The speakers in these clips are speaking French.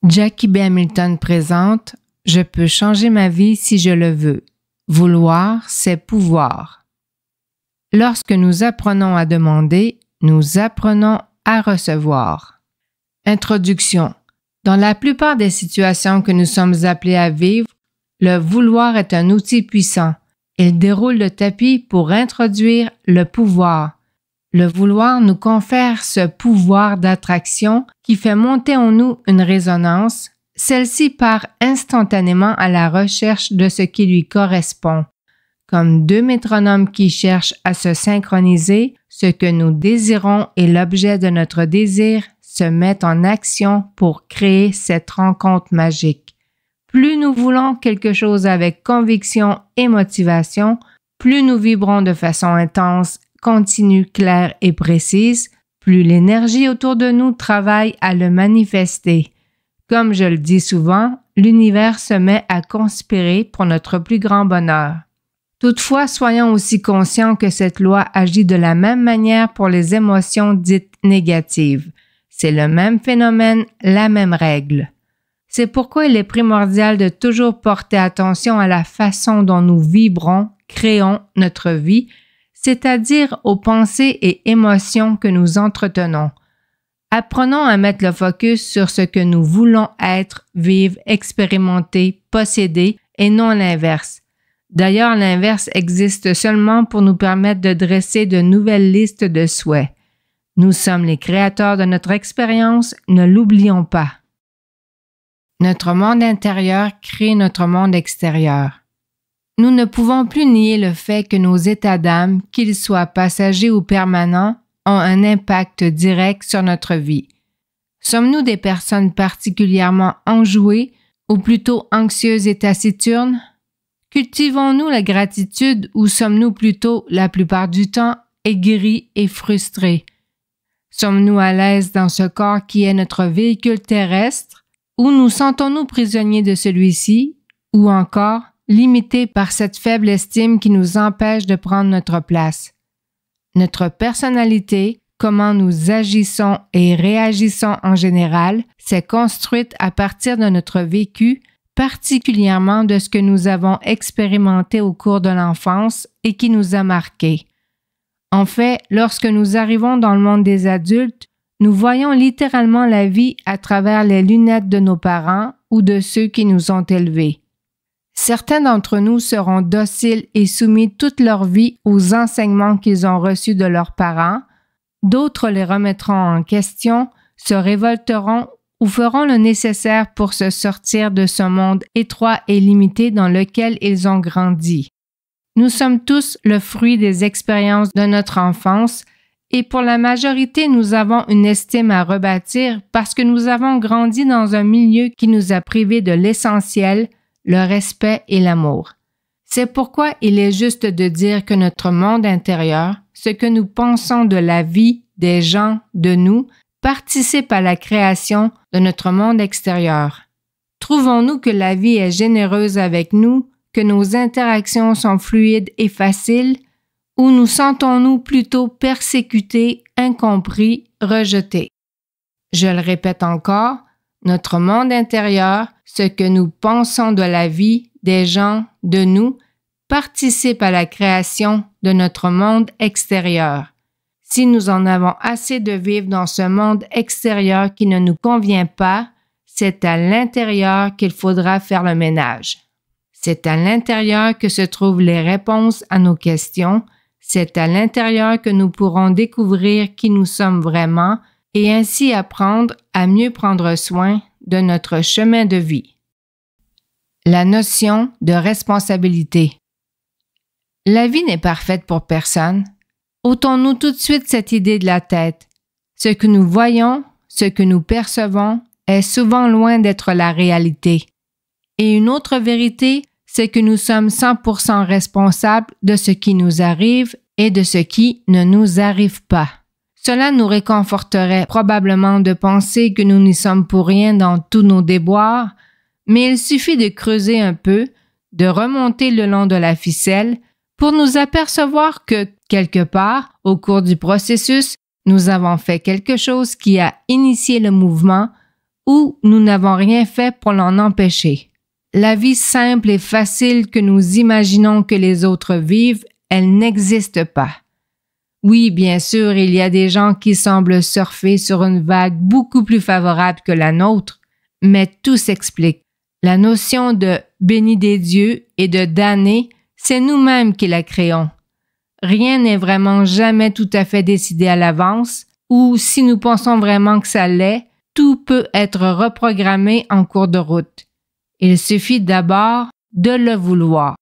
Jackie B. Hamilton présente « Je peux changer ma vie si je le veux. Vouloir, c'est pouvoir ». Lorsque nous apprenons à demander, nous apprenons à recevoir. Introduction. Dans la plupart des situations que nous sommes appelés à vivre, le vouloir est un outil puissant. Il déroule le tapis pour introduire le pouvoir. Le vouloir nous confère ce pouvoir d'attraction qui fait monter en nous une résonance. Celle-ci part instantanément à la recherche de ce qui lui correspond. Comme deux métronomes qui cherchent à se synchroniser, ce que nous désirons et l'objet de notre désir se mettent en action pour créer cette rencontre magique. Plus nous voulons quelque chose avec conviction et motivation, plus nous vibrons de façon intense, continue, claire et précise, plus l'énergie autour de nous travaille à le manifester. Comme je le dis souvent, l'univers se met à conspirer pour notre plus grand bonheur. Toutefois, soyons aussi conscients que cette loi agit de la même manière pour les émotions dites négatives. C'est le même phénomène, la même règle. C'est pourquoi il est primordial de toujours porter attention à la façon dont nous vibrons, créons notre vie, c'est-à-dire aux pensées et émotions que nous entretenons. Apprenons à mettre le focus sur ce que nous voulons être, vivre, expérimenter, posséder et non l'inverse. D'ailleurs, l'inverse existe seulement pour nous permettre de dresser de nouvelles listes de souhaits. Nous sommes les créateurs de notre expérience, ne l'oublions pas. Notre monde intérieur crée notre monde extérieur. Nous ne pouvons plus nier le fait que nos états d'âme, qu'ils soient passagers ou permanents, ont un impact direct sur notre vie. Sommes-nous des personnes particulièrement enjouées ou plutôt anxieuses et taciturnes? Cultivons-nous la gratitude ou sommes-nous plutôt, la plupart du temps, aigris et frustrés? Sommes-nous à l'aise dans ce corps qui est notre véhicule terrestre ou nous sentons-nous prisonniers de celui-ci ou encore limités par cette faible estime qui nous empêche de prendre notre place? Notre personnalité, comment nous agissons et réagissons en général, s'est construite à partir de notre vécu, particulièrement de ce que nous avons expérimenté au cours de l'enfance et qui nous a marqués. En fait, lorsque nous arrivons dans le monde des adultes, nous voyons littéralement la vie à travers les lunettes de nos parents ou de ceux qui nous ont élevés. Certains d'entre nous seront dociles et soumis toute leur vie aux enseignements qu'ils ont reçus de leurs parents, d'autres les remettront en question, se révolteront ou feront le nécessaire pour se sortir de ce monde étroit et limité dans lequel ils ont grandi. Nous sommes tous le fruit des expériences de notre enfance et pour la majorité, nous avons une estime à rebâtir parce que nous avons grandi dans un milieu qui nous a privés de l'essentiel, le respect et l'amour. C'est pourquoi il est juste de dire que notre monde intérieur, ce que nous pensons de la vie, des gens, de nous, participe à la création de notre monde extérieur. Trouvons-nous que la vie est généreuse avec nous, que nos interactions sont fluides et faciles, ou nous sentons-nous plutôt persécutés, incompris, rejetés? Je le répète encore, notre monde intérieur, ce que nous pensons de la vie, des gens, de nous, participe à la création de notre monde extérieur. Si nous en avons assez de vivre dans ce monde extérieur qui ne nous convient pas, c'est à l'intérieur qu'il faudra faire le ménage. C'est à l'intérieur que se trouvent les réponses à nos questions, c'est à l'intérieur que nous pourrons découvrir qui nous sommes vraiment et ainsi apprendre à mieux prendre soin de notre chemin de vie. La notion de responsabilité. La vie n'est parfaite pour personne. Ôtons-nous tout de suite cette idée de la tête. Ce que nous voyons, ce que nous percevons, est souvent loin d'être la réalité. Et une autre vérité, c'est que nous sommes 100% responsables de ce qui nous arrive et de ce qui ne nous arrive pas. Cela nous réconforterait probablement de penser que nous n'y sommes pour rien dans tous nos déboires, mais il suffit de creuser un peu, de remonter le long de la ficelle pour nous apercevoir que, quelque part, au cours du processus, nous avons fait quelque chose qui a initié le mouvement ou nous n'avons rien fait pour l'en empêcher. La vie simple et facile que nous imaginons que les autres vivent, elle n'existe pas. Oui, bien sûr, il y a des gens qui semblent surfer sur une vague beaucoup plus favorable que la nôtre, mais tout s'explique. La notion de « béni des dieux » et de « damné », c'est nous-mêmes qui la créons. Rien n'est vraiment jamais tout à fait décidé à l'avance, ou si nous pensons vraiment que ça l'est, tout peut être reprogrammé en cours de route. Il suffit d'abord de le vouloir.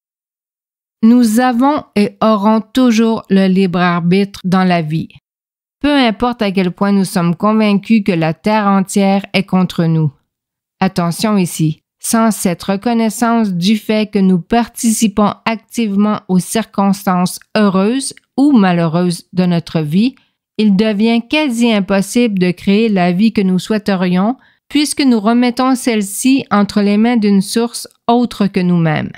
Nous avons et aurons toujours le libre arbitre dans la vie. Peu importe à quel point nous sommes convaincus que la terre entière est contre nous. Attention ici, sans cette reconnaissance du fait que nous participons activement aux circonstances heureuses ou malheureuses de notre vie, il devient quasi impossible de créer la vie que nous souhaiterions puisque nous remettons celle-ci entre les mains d'une source autre que nous-mêmes.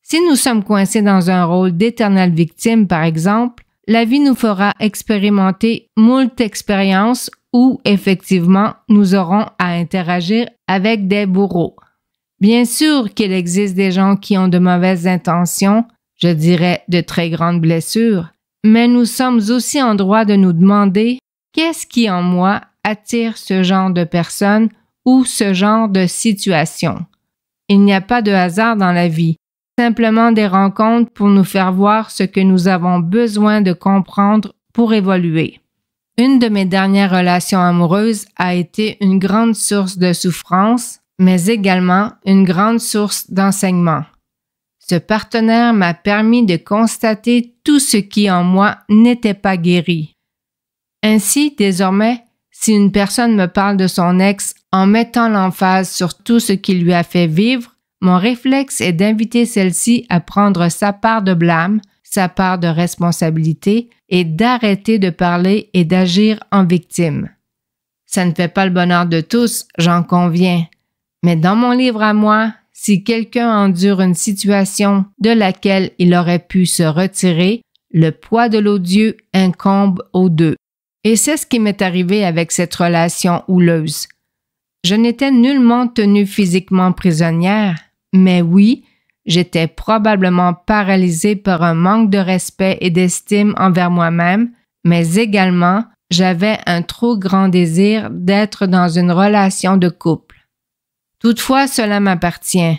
Si nous sommes coincés dans un rôle d'éternelle victime, par exemple, la vie nous fera expérimenter moult expériences où, effectivement, nous aurons à interagir avec des bourreaux. Bien sûr qu'il existe des gens qui ont de mauvaises intentions, je dirais de très grandes blessures, mais nous sommes aussi en droit de nous demander qu'est-ce qui en moi attire ce genre de personnes ou ce genre de situation. Il n'y a pas de hasard dans la vie. Simplement des rencontres pour nous faire voir ce que nous avons besoin de comprendre pour évoluer. Une de mes dernières relations amoureuses a été une grande source de souffrance, mais également une grande source d'enseignement. Ce partenaire m'a permis de constater tout ce qui en moi n'était pas guéri. Ainsi, désormais, si une personne me parle de son ex en mettant l'emphase sur tout ce qu'il lui a fait vivre, mon réflexe est d'inviter celle-ci à prendre sa part de blâme, sa part de responsabilité et d'arrêter de parler et d'agir en victime. Ça ne fait pas le bonheur de tous, j'en conviens. Mais dans mon livre à moi, si quelqu'un endure une situation de laquelle il aurait pu se retirer, le poids de l'odieux incombe aux deux. Et c'est ce qui m'est arrivé avec cette relation houleuse. Je n'étais nullement tenue physiquement prisonnière, mais oui, j'étais probablement paralysée par un manque de respect et d'estime envers moi-même, mais également, j'avais un trop grand désir d'être dans une relation de couple. Toutefois, cela m'appartient.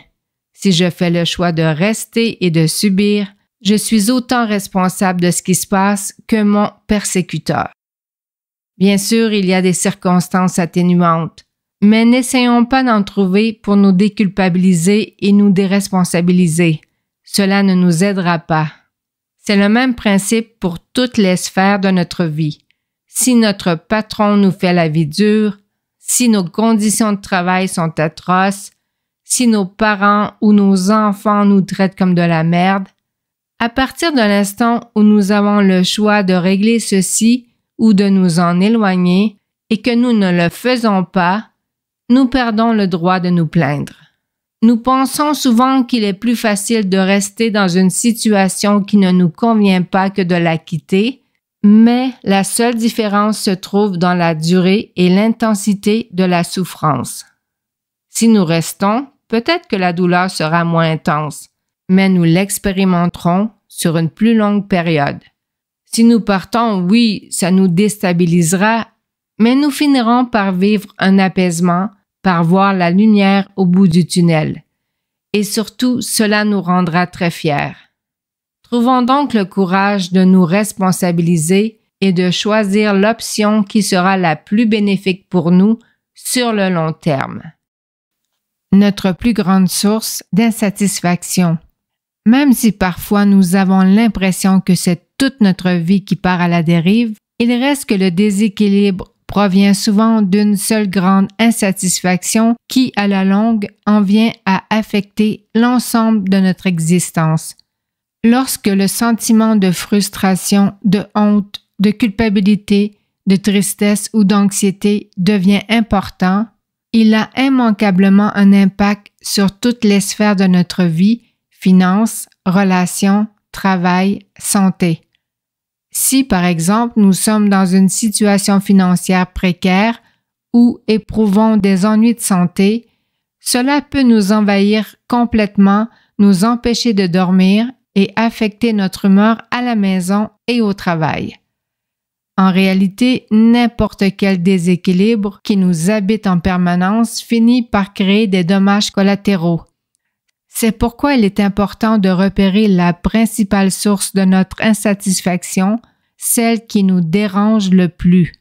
Si je fais le choix de rester et de subir, je suis autant responsable de ce qui se passe que mon persécuteur. Bien sûr, il y a des circonstances atténuantes, mais n'essayons pas d'en trouver pour nous déculpabiliser et nous déresponsabiliser. Cela ne nous aidera pas. C'est le même principe pour toutes les sphères de notre vie. Si notre patron nous fait la vie dure, si nos conditions de travail sont atroces, si nos parents ou nos enfants nous traitent comme de la merde, à partir de l'instant où nous avons le choix de régler ceci ou de nous en éloigner et que nous ne le faisons pas, nous perdons le droit de nous plaindre. Nous pensons souvent qu'il est plus facile de rester dans une situation qui ne nous convient pas que de la quitter, mais la seule différence se trouve dans la durée et l'intensité de la souffrance. Si nous restons, peut-être que la douleur sera moins intense, mais nous l'expérimenterons sur une plus longue période. Si nous partons, oui, ça nous déstabilisera, mais nous finirons par vivre un apaisement, par voir la lumière au bout du tunnel. Et surtout, cela nous rendra très fiers. Trouvons donc le courage de nous responsabiliser et de choisir l'option qui sera la plus bénéfique pour nous sur le long terme. Notre plus grande source d'insatisfaction. Même si parfois nous avons l'impression que c'est toute notre vie qui part à la dérive, il reste que le déséquilibre provient souvent d'une seule grande insatisfaction qui, à la longue, en vient à affecter l'ensemble de notre existence. Lorsque le sentiment de frustration, de honte, de culpabilité, de tristesse ou d'anxiété devient important, il a immanquablement un impact sur toutes les sphères de notre vie, finances, relations, travail, santé. Si, par exemple, nous sommes dans une situation financière précaire ou éprouvons des ennuis de santé, cela peut nous envahir complètement, nous empêcher de dormir et affecter notre humeur à la maison et au travail. En réalité, n'importe quel déséquilibre qui nous habite en permanence finit par créer des dommages collatéraux. C'est pourquoi il est important de repérer la principale source de notre insatisfaction, celle qui nous dérange le plus.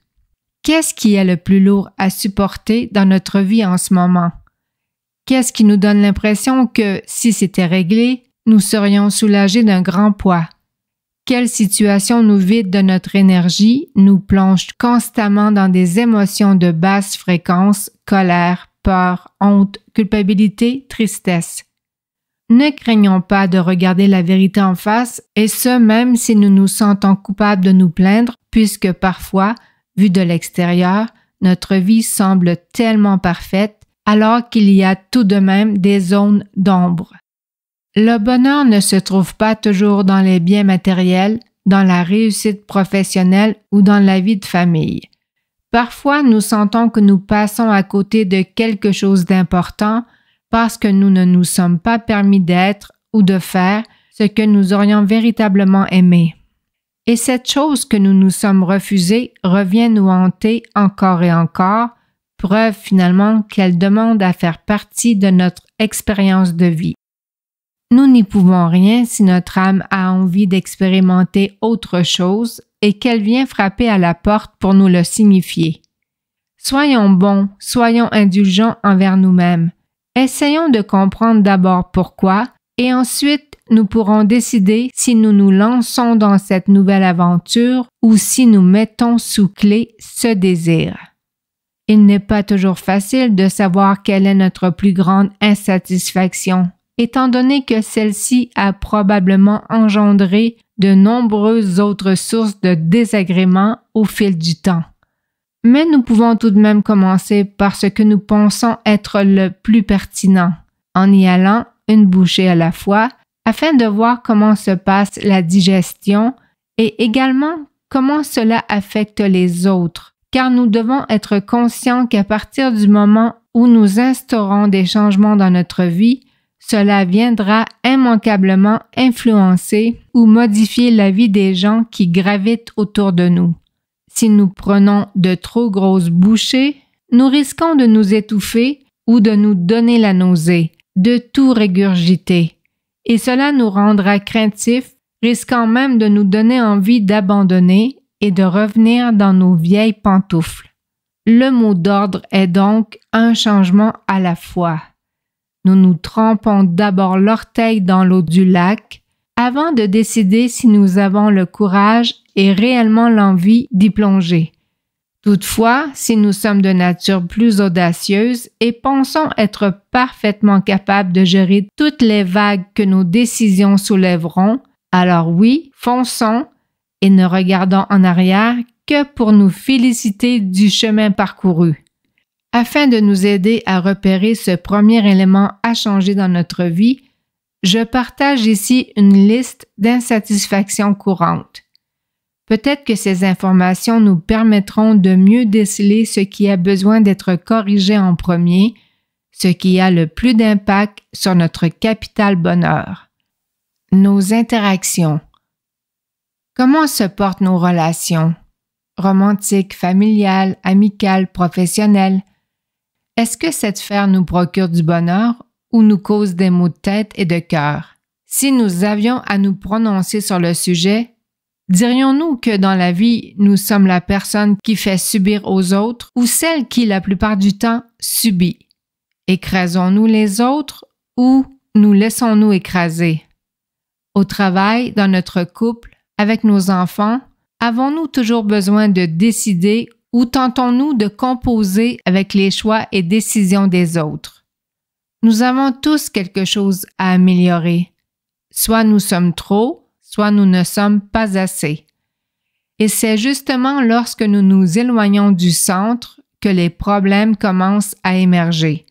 Qu'est-ce qui est le plus lourd à supporter dans notre vie en ce moment? Qu'est-ce qui nous donne l'impression que, si c'était réglé, nous serions soulagés d'un grand poids? Quelle situation nous vide de notre énergie, nous plonge constamment dans des émotions de basse fréquence, colère, peur, honte, culpabilité, tristesse? Ne craignons pas de regarder la vérité en face, et ce même si nous nous sentons coupables de nous plaindre, puisque parfois, vu de l'extérieur, notre vie semble tellement parfaite, alors qu'il y a tout de même des zones d'ombre. Le bonheur ne se trouve pas toujours dans les biens matériels, dans la réussite professionnelle ou dans la vie de famille. Parfois, nous sentons que nous passons à côté de quelque chose d'important parce que nous ne nous sommes pas permis d'être ou de faire ce que nous aurions véritablement aimé. Et cette chose que nous nous sommes refusés revient nous hanter encore et encore, preuve finalement qu'elle demande à faire partie de notre expérience de vie. Nous n'y pouvons rien si notre âme a envie d'expérimenter autre chose et qu'elle vient frapper à la porte pour nous le signifier. Soyons bons, soyons indulgents envers nous-mêmes. Essayons de comprendre d'abord pourquoi et ensuite nous pourrons décider si nous nous lançons dans cette nouvelle aventure ou si nous mettons sous clé ce désir. Il n'est pas toujours facile de savoir quelle est notre plus grande insatisfaction, étant donné que celle-ci a probablement engendré de nombreuses autres sources de désagréments au fil du temps. Mais nous pouvons tout de même commencer par ce que nous pensons être le plus pertinent, en y allant une bouchée à la fois, afin de voir comment se passe la digestion et également comment cela affecte les autres, car nous devons être conscients qu'à partir du moment où nous instaurons des changements dans notre vie, cela viendra immanquablement influencer ou modifier la vie des gens qui gravitent autour de nous. Si nous prenons de trop grosses bouchées, nous risquons de nous étouffer ou de nous donner la nausée, de tout régurgiter, et cela nous rendra craintifs, risquant même de nous donner envie d'abandonner et de revenir dans nos vieilles pantoufles. Le mot d'ordre est donc un changement à la fois. Nous nous trempons d'abord l'orteil dans l'eau du lac avant de décider si nous avons le courage et réellement l'envie d'y plonger. Toutefois, si nous sommes de nature plus audacieuse et pensons être parfaitement capables de gérer toutes les vagues que nos décisions soulèveront, alors oui, fonçons et ne regardons en arrière que pour nous féliciter du chemin parcouru. Afin de nous aider à repérer ce premier élément à changer dans notre vie, je partage ici une liste d'insatisfactions courantes. Peut-être que ces informations nous permettront de mieux déceler ce qui a besoin d'être corrigé en premier, ce qui a le plus d'impact sur notre capital bonheur. Nos interactions. Comment se portent nos relations? Romantiques, familiales, amicales, professionnelles? Est-ce que cette sphère nous procure du bonheur ou nous cause des maux de tête et de cœur? Si nous avions à nous prononcer sur le sujet, dirions-nous que dans la vie, nous sommes la personne qui fait subir aux autres ou celle qui, la plupart du temps, subit? Écrasons-nous les autres ou nous laissons-nous écraser? Au travail, dans notre couple, avec nos enfants, avons-nous toujours besoin de décider ou tentons-nous de composer avec les choix et décisions des autres? Nous avons tous quelque chose à améliorer. Soit nous sommes trop, soit nous ne sommes pas assez. Et c'est justement lorsque nous nous éloignons du centre que les problèmes commencent à émerger,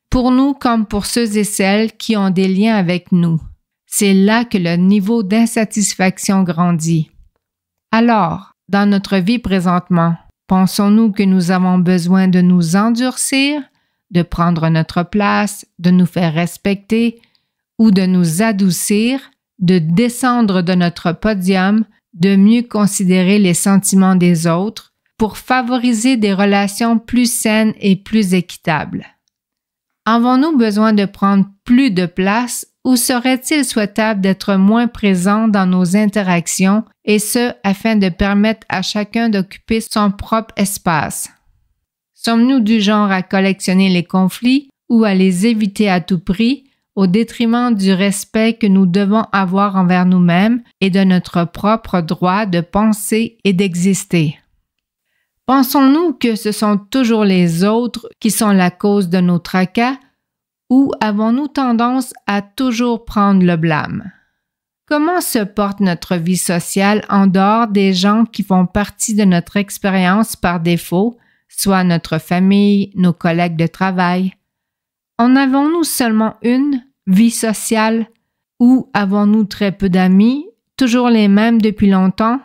pour nous comme pour ceux et celles qui ont des liens avec nous. C'est là que le niveau d'insatisfaction grandit. Alors, dans notre vie présentement, Pensons-nous que nous avons besoin de nous endurcir, de prendre notre place, de nous faire respecter ou de nous adoucir, de descendre de notre podium, de mieux considérer les sentiments des autres pour favoriser des relations plus saines et plus équitables? Avons-nous besoin de prendre plus de place ou serait-il souhaitable d'être moins présent dans nos interactions et ce afin de permettre à chacun d'occuper son propre espace? Sommes-nous du genre à collectionner les conflits ou à les éviter à tout prix au détriment du respect que nous devons avoir envers nous-mêmes et de notre propre droit de penser et d'exister? Pensons-nous que ce sont toujours les autres qui sont la cause de nos tracas ou avons-nous tendance à toujours prendre le blâme? Comment se porte notre vie sociale en dehors des gens qui font partie de notre expérience par défaut, soit notre famille, nos collègues de travail? En avons-nous seulement une vie sociale ou avons-nous très peu d'amis, toujours les mêmes depuis longtemps?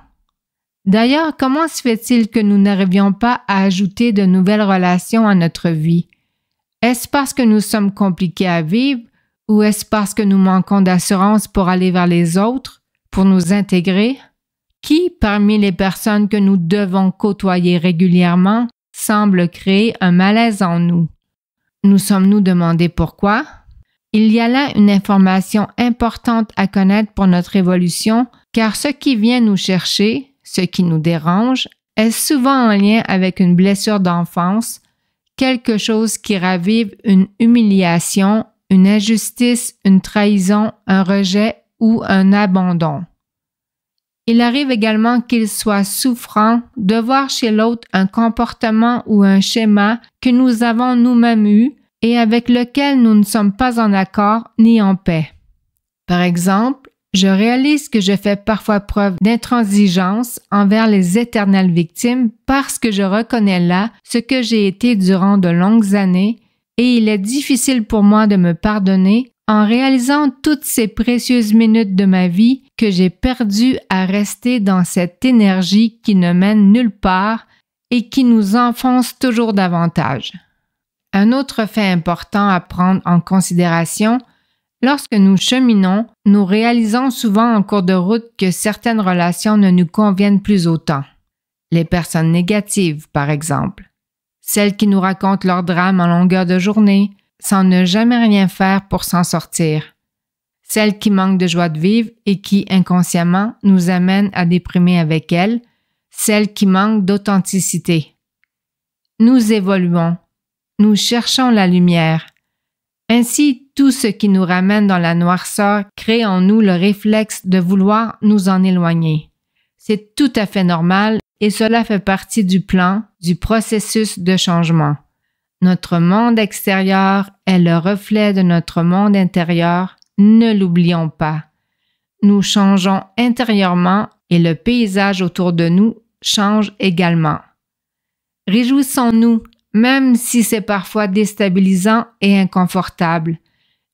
D'ailleurs, comment se fait-il que nous n'arrivions pas à ajouter de nouvelles relations à notre vie? Est-ce parce que nous sommes compliqués à vivre ou est-ce parce que nous manquons d'assurance pour aller vers les autres, pour nous intégrer? Qui, parmi les personnes que nous devons côtoyer régulièrement, semble créer un malaise en nous? Nous sommes-nous demandé pourquoi? Il y a là une information importante à connaître pour notre évolution, car ce qui vient nous chercher, ce qui nous dérange, est souvent en lien avec une blessure d'enfance, quelque chose qui ravive une humiliation, une injustice, une trahison, un rejet ou un abandon. Il arrive également qu'il soit souffrant de voir chez l'autre un comportement ou un schéma que nous avons nous-mêmes eu et avec lequel nous ne sommes pas en accord ni en paix. Par exemple, je réalise que je fais parfois preuve d'intransigeance envers les éternelles victimes parce que je reconnais là ce que j'ai été durant de longues années et il est difficile pour moi de me pardonner en réalisant toutes ces précieuses minutes de ma vie que j'ai perdues à rester dans cette énergie qui ne mène nulle part et qui nous enfonce toujours davantage. Un autre fait important à prendre en considération, lorsque nous cheminons, nous réalisons souvent en cours de route que certaines relations ne nous conviennent plus autant. Les personnes négatives, par exemple. Celles qui nous racontent leur drame en longueur de journée, sans ne jamais rien faire pour s'en sortir. Celles qui manquent de joie de vivre et qui, inconsciemment, nous amènent à déprimer avec elles. Celles qui manquent d'authenticité. Nous évoluons. Nous cherchons la lumière. Ainsi, tout ce qui nous ramène dans la noirceur crée en nous le réflexe de vouloir nous en éloigner. C'est tout à fait normal et cela fait partie du plan, du processus de changement. Notre monde extérieur est le reflet de notre monde intérieur, ne l'oublions pas. Nous changeons intérieurement et le paysage autour de nous change également. Réjouissons-nous, même si c'est parfois déstabilisant et inconfortable.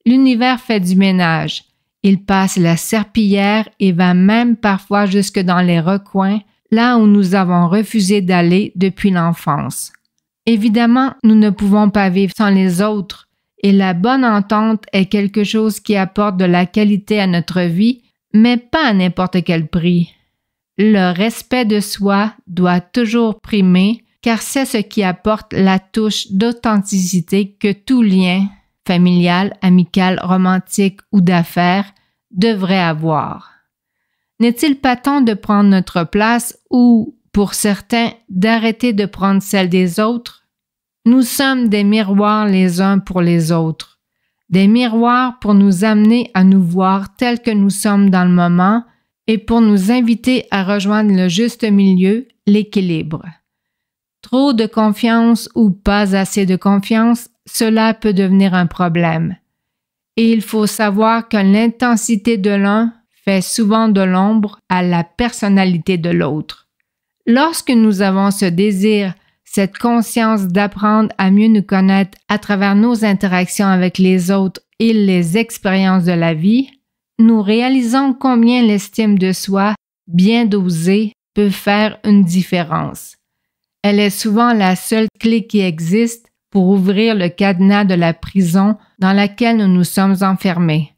L'univers fait du ménage. Il passe la serpillière et va même parfois jusque dans les recoins, là où nous avons refusé d'aller depuis l'enfance. Évidemment, nous ne pouvons pas vivre sans les autres, et la bonne entente est quelque chose qui apporte de la qualité à notre vie, mais pas à n'importe quel prix. Le respect de soi doit toujours primer, car c'est ce qui apporte la touche d'authenticité que tout lien, familial, amical, romantique ou d'affaires, devrait avoir. N'est-il pas temps de prendre notre place ou, pour certains, d'arrêter de prendre celle des autres? Nous sommes des miroirs les uns pour les autres, des miroirs pour nous amener à nous voir tels que nous sommes dans le moment et pour nous inviter à rejoindre le juste milieu, l'équilibre. Trop de confiance ou pas assez de confiance, cela peut devenir un problème. Et il faut savoir que l'intensité de l'un fait souvent de l'ombre à la personnalité de l'autre. Lorsque nous avons ce désir, cette conscience d'apprendre à mieux nous connaître à travers nos interactions avec les autres et les expériences de la vie, nous réalisons combien l'estime de soi, bien dosée, peut faire une différence. Elle est souvent la seule clé qui existe pour ouvrir le cadenas de la prison dans laquelle nous nous sommes enfermés.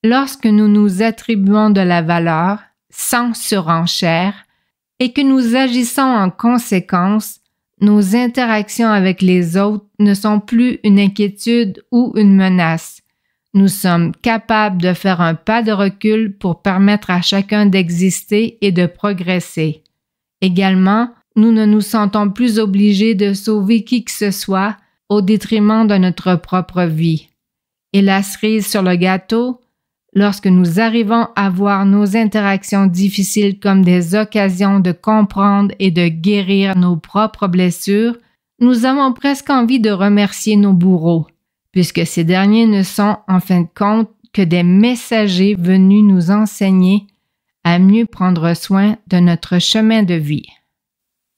Lorsque nous nous attribuons de la valeur, sans surenchère, et que nous agissons en conséquence, nos interactions avec les autres ne sont plus une inquiétude ou une menace. Nous sommes capables de faire un pas de recul pour permettre à chacun d'exister et de progresser. Également, nous ne nous sentons plus obligés de sauver qui que ce soit au détriment de notre propre vie. Et la cerise sur le gâteau, lorsque nous arrivons à voir nos interactions difficiles comme des occasions de comprendre et de guérir nos propres blessures, nous avons presque envie de remercier nos bourreaux, puisque ces derniers ne sont en fin de compte que des messagers venus nous enseigner à mieux prendre soin de notre chemin de vie.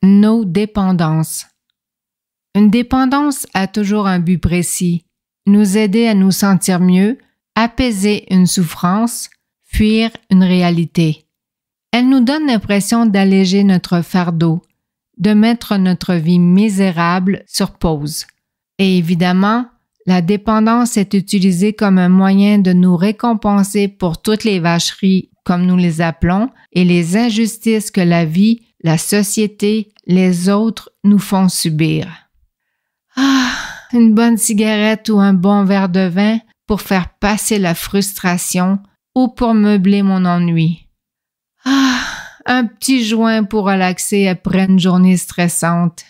Nos dépendances. Une dépendance a toujours un but précis, nous aider à nous sentir mieux, apaiser une souffrance, fuir une réalité. Elle nous donne l'impression d'alléger notre fardeau, de mettre notre vie misérable sur pause. Et évidemment, la dépendance est utilisée comme un moyen de nous récompenser pour toutes les vacheries, comme nous les appelons, et les injustices que la vie, la société, les autres nous font subir. Une bonne cigarette ou un bon verre de vin pour faire passer la frustration ou pour meubler mon ennui. Un petit joint pour relaxer après une journée stressante.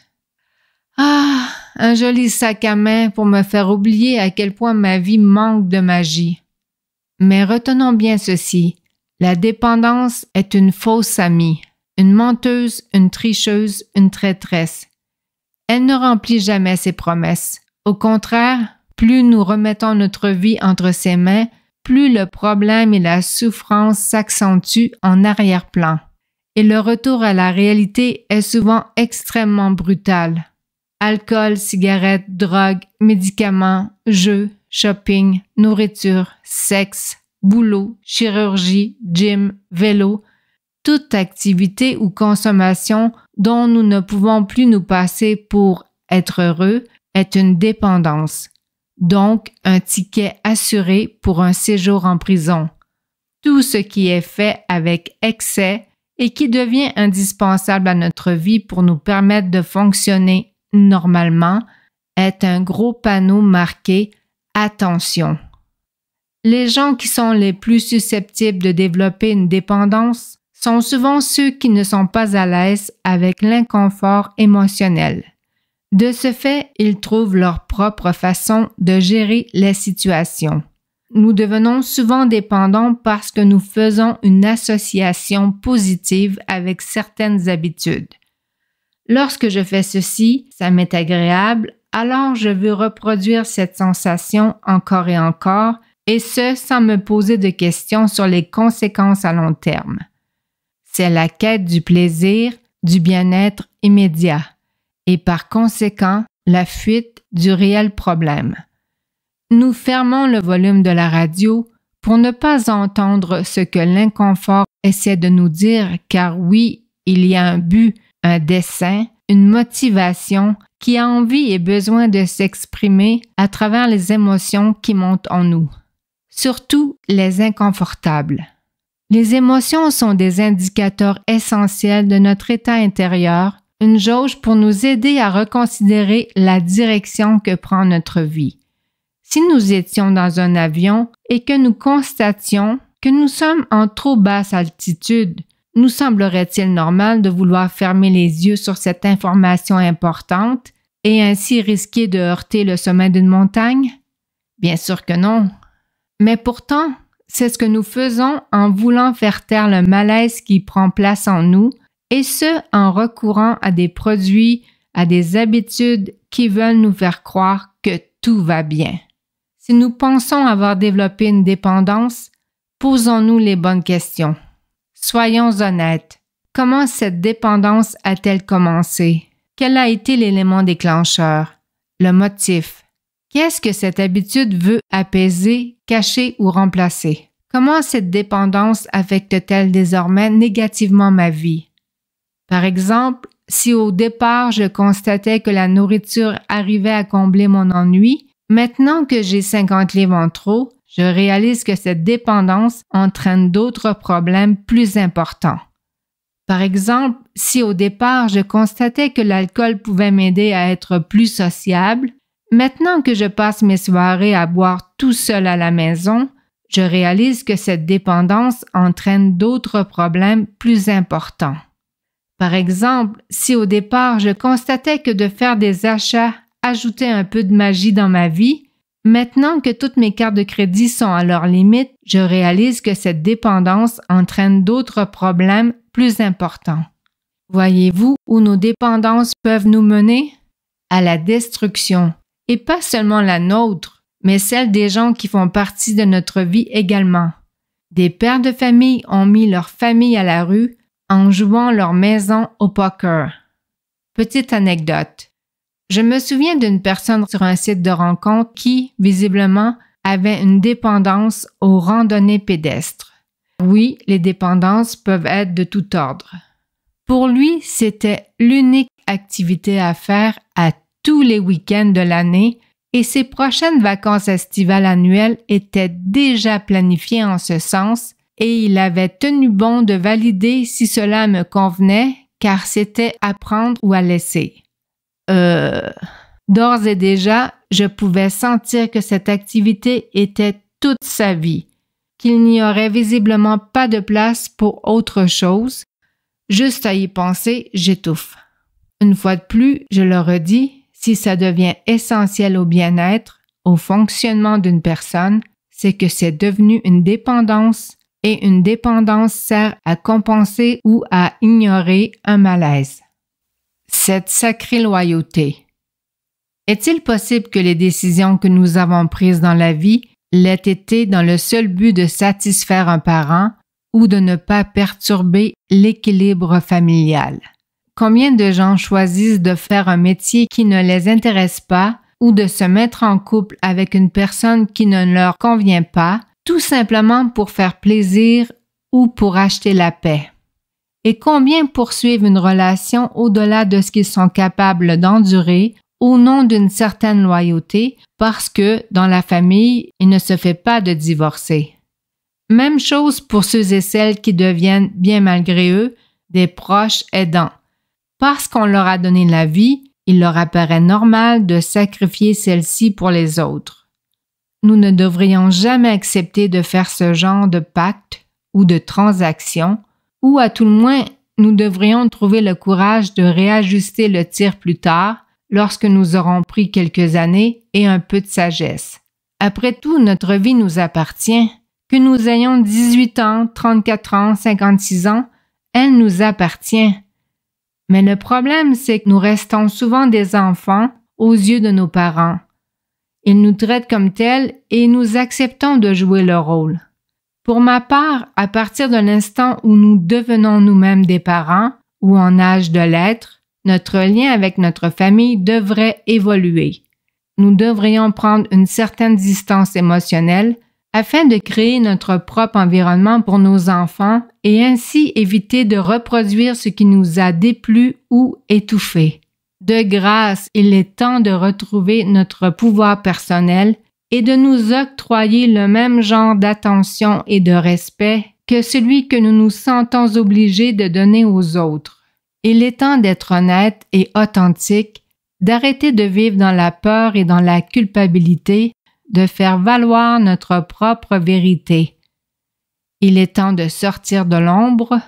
Un joli sac à main pour me faire oublier à quel point ma vie manque de magie. Mais retenons bien ceci, la dépendance est une fausse amie, une menteuse, une tricheuse, une traîtresse. Elle ne remplit jamais ses promesses. Au contraire, plus nous remettons notre vie entre ses mains, plus le problème et la souffrance s'accentuent en arrière-plan. Et le retour à la réalité est souvent extrêmement brutal. Alcool, cigarettes, drogue, médicaments, jeux, shopping, nourriture, sexe, boulot, chirurgie, gym, vélo, toute activité ou consommation dont nous ne pouvons plus nous passer pour être heureux est une dépendance, donc un ticket assuré pour un séjour en prison. Tout ce qui est fait avec excès et qui devient indispensable à notre vie pour nous permettre de fonctionner normalement est un gros panneau marqué « Attention ». Les gens qui sont les plus susceptibles de développer une dépendance sont souvent ceux qui ne sont pas à l'aise avec l'inconfort émotionnel. De ce fait, ils trouvent leur propre façon de gérer les situations. Nous devenons souvent dépendants parce que nous faisons une association positive avec certaines habitudes. Lorsque je fais ceci, ça m'est agréable, alors je veux reproduire cette sensation encore et encore, et ce sans me poser de questions sur les conséquences à long terme. C'est la quête du plaisir, du bien-être immédiat, et par conséquent, la fuite du réel problème. Nous fermons le volume de la radio pour ne pas entendre ce que l'inconfort essaie de nous dire, car oui, il y a un but, un dessein, une motivation qui a envie et besoin de s'exprimer à travers les émotions qui montent en nous, surtout les inconfortables. Les émotions sont des indicateurs essentiels de notre état intérieur, une jauge pour nous aider à reconsidérer la direction que prend notre vie. Si nous étions dans un avion et que nous constations que nous sommes en trop basse altitude, nous semblerait-il normal de vouloir fermer les yeux sur cette information importante et ainsi risquer de heurter le sommet d'une montagne? Bien sûr que non. Mais pourtant, c'est ce que nous faisons en voulant faire taire le malaise qui prend place en nous, et ce en recourant à des produits, à des habitudes qui veulent nous faire croire que tout va bien. Si nous pensons avoir développé une dépendance, posons-nous les bonnes questions. Soyons honnêtes. Comment cette dépendance a-t-elle commencé? Quel a été l'élément déclencheur? Le motif? Qu'est-ce que cette habitude veut apaiser, cacher ou remplacer? Comment cette dépendance affecte-t-elle désormais négativement ma vie? Par exemple, si au départ je constatais que la nourriture arrivait à combler mon ennui, maintenant que j'ai 50 livres en trop, je réalise que cette dépendance entraîne d'autres problèmes plus importants. Par exemple, si au départ je constatais que l'alcool pouvait m'aider à être plus sociable, maintenant que je passe mes soirées à boire tout seul à la maison, je réalise que cette dépendance entraîne d'autres problèmes plus importants. Par exemple, si au départ je constatais que de faire des achats ajoutait un peu de magie dans ma vie, maintenant que toutes mes cartes de crédit sont à leur limite, je réalise que cette dépendance entraîne d'autres problèmes plus importants. Voyez-vous où nos dépendances peuvent nous mener? À la destruction. Et pas seulement la nôtre, mais celle des gens qui font partie de notre vie également. Des pères de famille ont mis leur famille à la rue en jouant leur maison au poker. Petite anecdote. Je me souviens d'une personne sur un site de rencontre qui, visiblement, avait une dépendance aux randonnées pédestres. Oui, les dépendances peuvent être de tout ordre. Pour lui, c'était l'unique activité à faire à tous les week-ends de l'année et ses prochaines vacances estivales annuelles étaient déjà planifiées en ce sens et il avait tenu bon de valider si cela me convenait car c'était à prendre ou à laisser. D'ores et déjà, je pouvais sentir que cette activité était toute sa vie, qu'il n'y aurait visiblement pas de place pour autre chose. Juste à y penser, j'étouffe. Une fois de plus, je le redis, si ça devient essentiel au bien-être, au fonctionnement d'une personne, c'est que c'est devenu une dépendance et une dépendance sert à compenser ou à ignorer un malaise. Cette sacrée loyauté. Est-il possible que les décisions que nous avons prises dans la vie l'aient été dans le seul but de satisfaire un parent ou de ne pas perturber l'équilibre familial? Combien de gens choisissent de faire un métier qui ne les intéresse pas ou de se mettre en couple avec une personne qui ne leur convient pas, tout simplement pour faire plaisir ou pour acheter la paix? Et combien poursuivent une relation au-delà de ce qu'ils sont capables d'endurer au nom d'une certaine loyauté parce que, dans la famille, il ne se fait pas de divorcer? Même chose pour ceux et celles qui deviennent, bien malgré eux, des proches aidants. Parce qu'on leur a donné la vie, il leur apparaît normal de sacrifier celle-ci pour les autres. Nous ne devrions jamais accepter de faire ce genre de pacte ou de transaction, ou à tout le moins, nous devrions trouver le courage de réajuster le tir plus tard lorsque nous aurons pris quelques années et un peu de sagesse. Après tout, notre vie nous appartient. Que nous ayons 18 ans, 34 ans, 56 ans, elle nous appartient. Mais le problème, c'est que nous restons souvent des enfants aux yeux de nos parents. Ils nous traitent comme tels et nous acceptons de jouer le rôle. Pour ma part, à partir de l'instant où nous devenons nous-mêmes des parents ou en âge de l'être, notre lien avec notre famille devrait évoluer. Nous devrions prendre une certaine distance émotionnelle afin de créer notre propre environnement pour nos enfants et ainsi éviter de reproduire ce qui nous a déplu ou étouffé. De grâce, il est temps de retrouver notre pouvoir personnel et de nous octroyer le même genre d'attention et de respect que celui que nous nous sentons obligés de donner aux autres. Il est temps d'être honnête et authentique, d'arrêter de vivre dans la peur et dans la culpabilité, de faire valoir notre propre vérité. Il est temps de sortir de l'ombre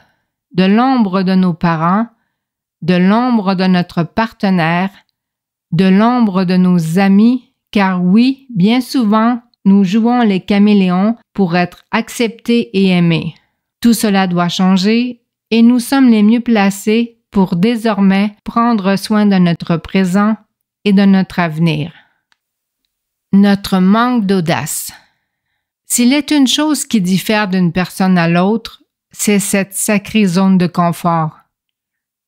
de nos parents, de l'ombre de notre partenaire, de l'ombre de nos amis, car oui, bien souvent, nous jouons les caméléons pour être acceptés et aimés. Tout cela doit changer et nous sommes les mieux placés pour désormais prendre soin de notre présent et de notre avenir. Notre manque d'audace. S'il est une chose qui diffère d'une personne à l'autre, c'est cette sacrée zone de confort.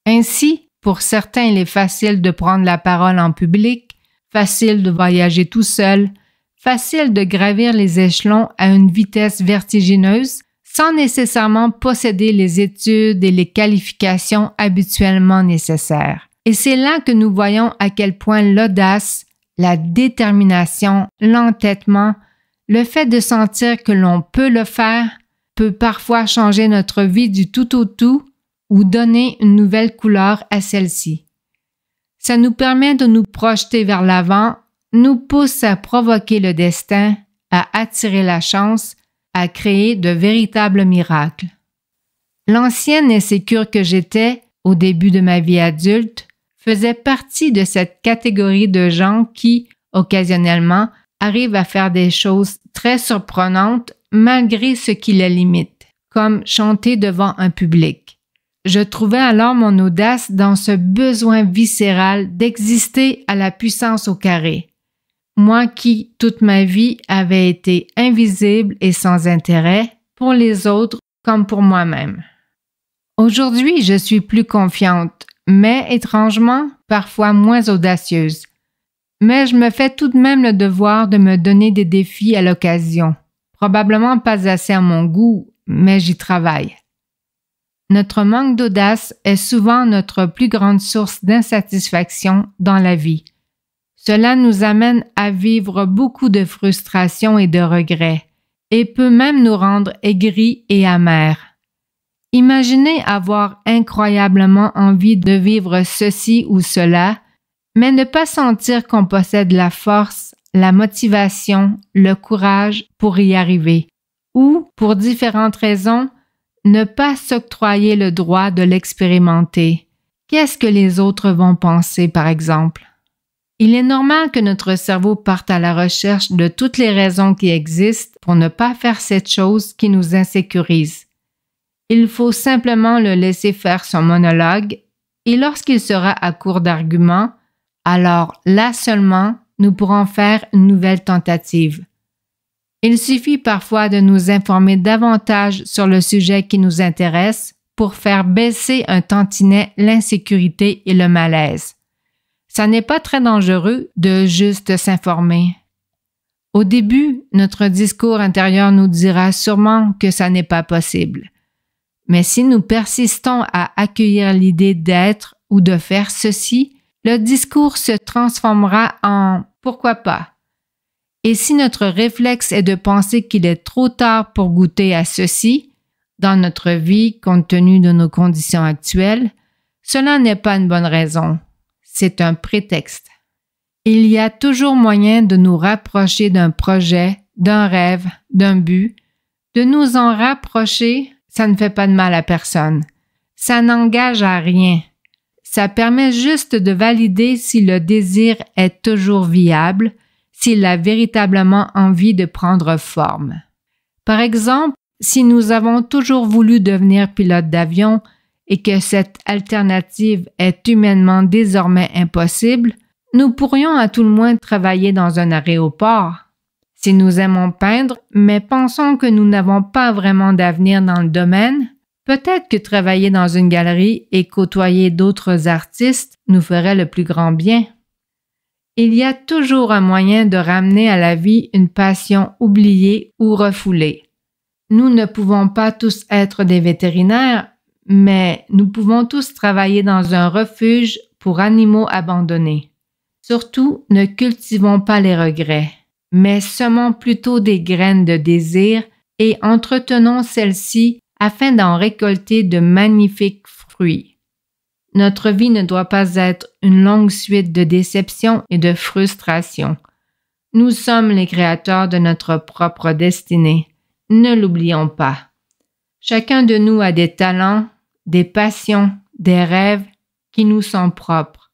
Ainsi, pour certains, il est facile de prendre la parole en public, facile de voyager tout seul, facile de gravir les échelons à une vitesse vertigineuse sans nécessairement posséder les études et les qualifications habituellement nécessaires. Et c'est là que nous voyons à quel point l'audace, la détermination, l'entêtement, le fait de sentir que l'on peut le faire, peut parfois changer notre vie du tout au tout ou donner une nouvelle couleur à celle-ci. Ça nous permet de nous projeter vers l'avant, nous pousse à provoquer le destin, à attirer la chance, à créer de véritables miracles. L'ancienne insécure que j'étais, au début de ma vie adulte, faisait partie de cette catégorie de gens qui, occasionnellement, arrivent à faire des choses très surprenantes malgré ce qui les limite, comme chanter devant un public. Je trouvais alors mon audace dans ce besoin viscéral d'exister à la puissance au carré. Moi qui, toute ma vie, avais été invisible et sans intérêt pour les autres comme pour moi-même. Aujourd'hui, je suis plus confiante, mais étrangement, parfois moins audacieuse. Mais je me fais tout de même le devoir de me donner des défis à l'occasion. Probablement pas assez à mon goût, mais j'y travaille. Notre manque d'audace est souvent notre plus grande source d'insatisfaction dans la vie. Cela nous amène à vivre beaucoup de frustration et de regrets, et peut même nous rendre aigris et amers. Imaginez avoir incroyablement envie de vivre ceci ou cela, mais ne pas sentir qu'on possède la force, la motivation, le courage pour y arriver, ou, pour différentes raisons, ne pas s'octroyer le droit de l'expérimenter. Qu'est-ce que les autres vont penser, par exemple? Il est normal que notre cerveau parte à la recherche de toutes les raisons qui existent pour ne pas faire cette chose qui nous insécurise. Il faut simplement le laisser faire son monologue et lorsqu'il sera à court d'arguments, alors là seulement, nous pourrons faire une nouvelle tentative. Il suffit parfois de nous informer davantage sur le sujet qui nous intéresse pour faire baisser un tantinet l'insécurité et le malaise. Ça n'est pas très dangereux de juste s'informer. Au début, notre discours intérieur nous dira sûrement que ça n'est pas possible. Mais si nous persistons à accueillir l'idée d'être ou de faire ceci, le discours se transformera en « pourquoi pas ». Et si notre réflexe est de penser qu'il est trop tard pour goûter à ceci, dans notre vie compte tenu de nos conditions actuelles, cela n'est pas une bonne raison. C'est un prétexte. Il y a toujours moyen de nous rapprocher d'un projet, d'un rêve, d'un but. De nous en rapprocher, ça ne fait pas de mal à personne. Ça n'engage à rien. Ça permet juste de valider si le désir est toujours viable, s'il a véritablement envie de prendre forme. Par exemple, si nous avons toujours voulu devenir pilote d'avion et que cette alternative est humainement désormais impossible, nous pourrions à tout le moins travailler dans un aéroport. Si nous aimons peindre, mais pensons que nous n'avons pas vraiment d'avenir dans le domaine, peut-être que travailler dans une galerie et côtoyer d'autres artistes nous ferait le plus grand bien. Il y a toujours un moyen de ramener à la vie une passion oubliée ou refoulée. Nous ne pouvons pas tous être des vétérinaires, mais nous pouvons tous travailler dans un refuge pour animaux abandonnés. Surtout, ne cultivons pas les regrets, mais semons plutôt des graines de désir et entretenons celles-ci afin d'en récolter de magnifiques fruits. Notre vie ne doit pas être une longue suite de déceptions et de frustrations. Nous sommes les créateurs de notre propre destinée. Ne l'oublions pas. Chacun de nous a des talents, des passions, des rêves qui nous sont propres.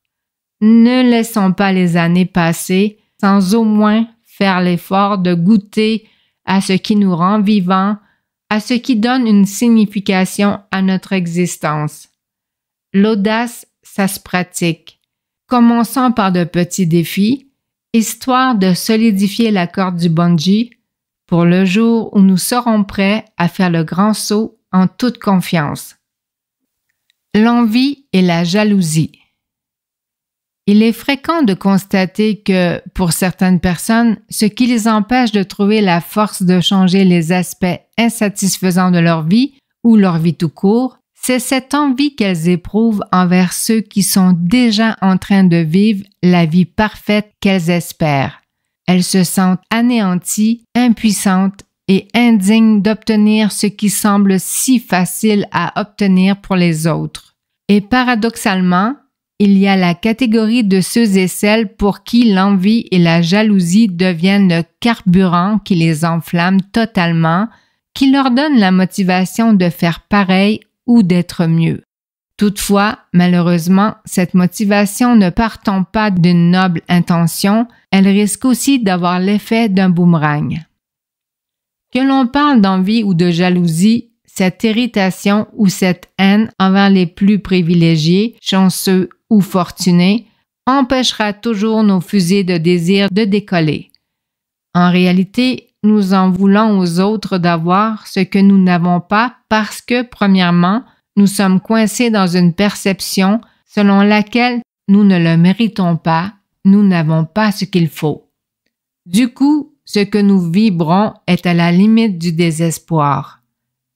Ne laissons pas les années passer sans au moins faire l'effort de goûter à ce qui nous rend vivants, à ce qui donne une signification à notre existence. L'audace, ça se pratique. Commençons par de petits défis, histoire de solidifier la corde du bungee pour le jour où nous serons prêts à faire le grand saut en toute confiance. L'envie et la jalousie. Il est fréquent de constater que, pour certaines personnes, ce qui les empêche de trouver la force de changer les aspects insatisfaisants de leur vie ou leur vie tout court, c'est cette envie qu'elles éprouvent envers ceux qui sont déjà en train de vivre la vie parfaite qu'elles espèrent. Elles se sentent anéanties, impuissantes et indignes d'obtenir ce qui semble si facile à obtenir pour les autres. Et paradoxalement, il y a la catégorie de ceux et celles pour qui l'envie et la jalousie deviennent le carburant qui les enflamme totalement, qui leur donne la motivation de faire pareil ou d'être mieux. Toutefois, malheureusement, cette motivation ne partant pas d'une noble intention, elle risque aussi d'avoir l'effet d'un boomerang. Que l'on parle d'envie ou de jalousie, cette irritation ou cette haine envers les plus privilégiés, chanceux ou fortunés, empêchera toujours nos fusées de désir de décoller. En réalité, nous en voulons aux autres d'avoir ce que nous n'avons pas parce que, premièrement, nous sommes coincés dans une perception selon laquelle nous ne le méritons pas, nous n'avons pas ce qu'il faut. Du coup, ce que nous vibrons est à la limite du désespoir.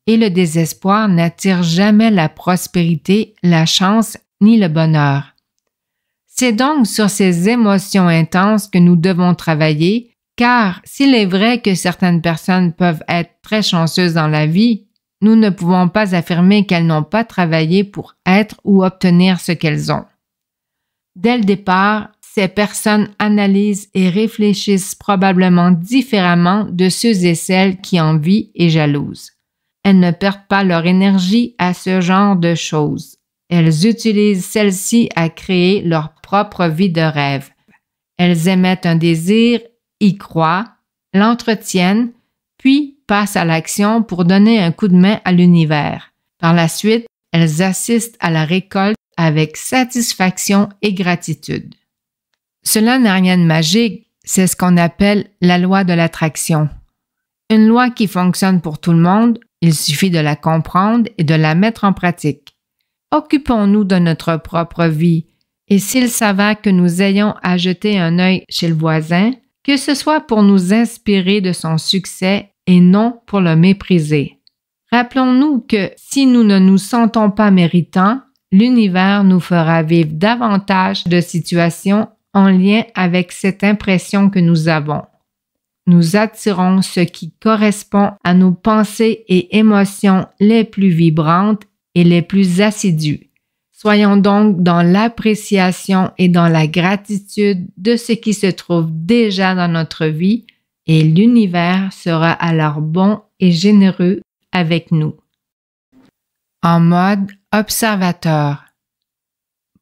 Et le désespoir n'attire jamais la prospérité, la chance ni le bonheur. C'est donc sur ces émotions intenses que nous devons travailler, car s'il est vrai que certaines personnes peuvent être très chanceuses dans la vie, nous ne pouvons pas affirmer qu'elles n'ont pas travaillé pour être ou obtenir ce qu'elles ont. Dès le départ, ces personnes analysent et réfléchissent probablement différemment de ceux et celles qui envient et jalousent. Elles ne perdent pas leur énergie à ce genre de choses. Elles utilisent celle-ci à créer leur propre vie de rêve. Elles émettent un désir, y croient, l'entretiennent, puis passent à l'action pour donner un coup de main à l'univers. Par la suite, elles assistent à la récolte avec satisfaction et gratitude. Cela n'a rien de magique, c'est ce qu'on appelle la loi de l'attraction. Une loi qui fonctionne pour tout le monde, il suffit de la comprendre et de la mettre en pratique. Occupons-nous de notre propre vie, et s'il s'avère que nous ayons à jeter un œil chez le voisin, que ce soit pour nous inspirer de son succès et non pour le mépriser. Rappelons-nous que si nous ne nous sentons pas méritants, l'univers nous fera vivre davantage de situations en lien avec cette impression que nous avons. Nous attirons ce qui correspond à nos pensées et émotions les plus vibrantes et les plus assidues. Soyons donc dans l'appréciation et dans la gratitude de ce qui se trouve déjà dans notre vie et l'univers sera alors bon et généreux avec nous. En mode observateur.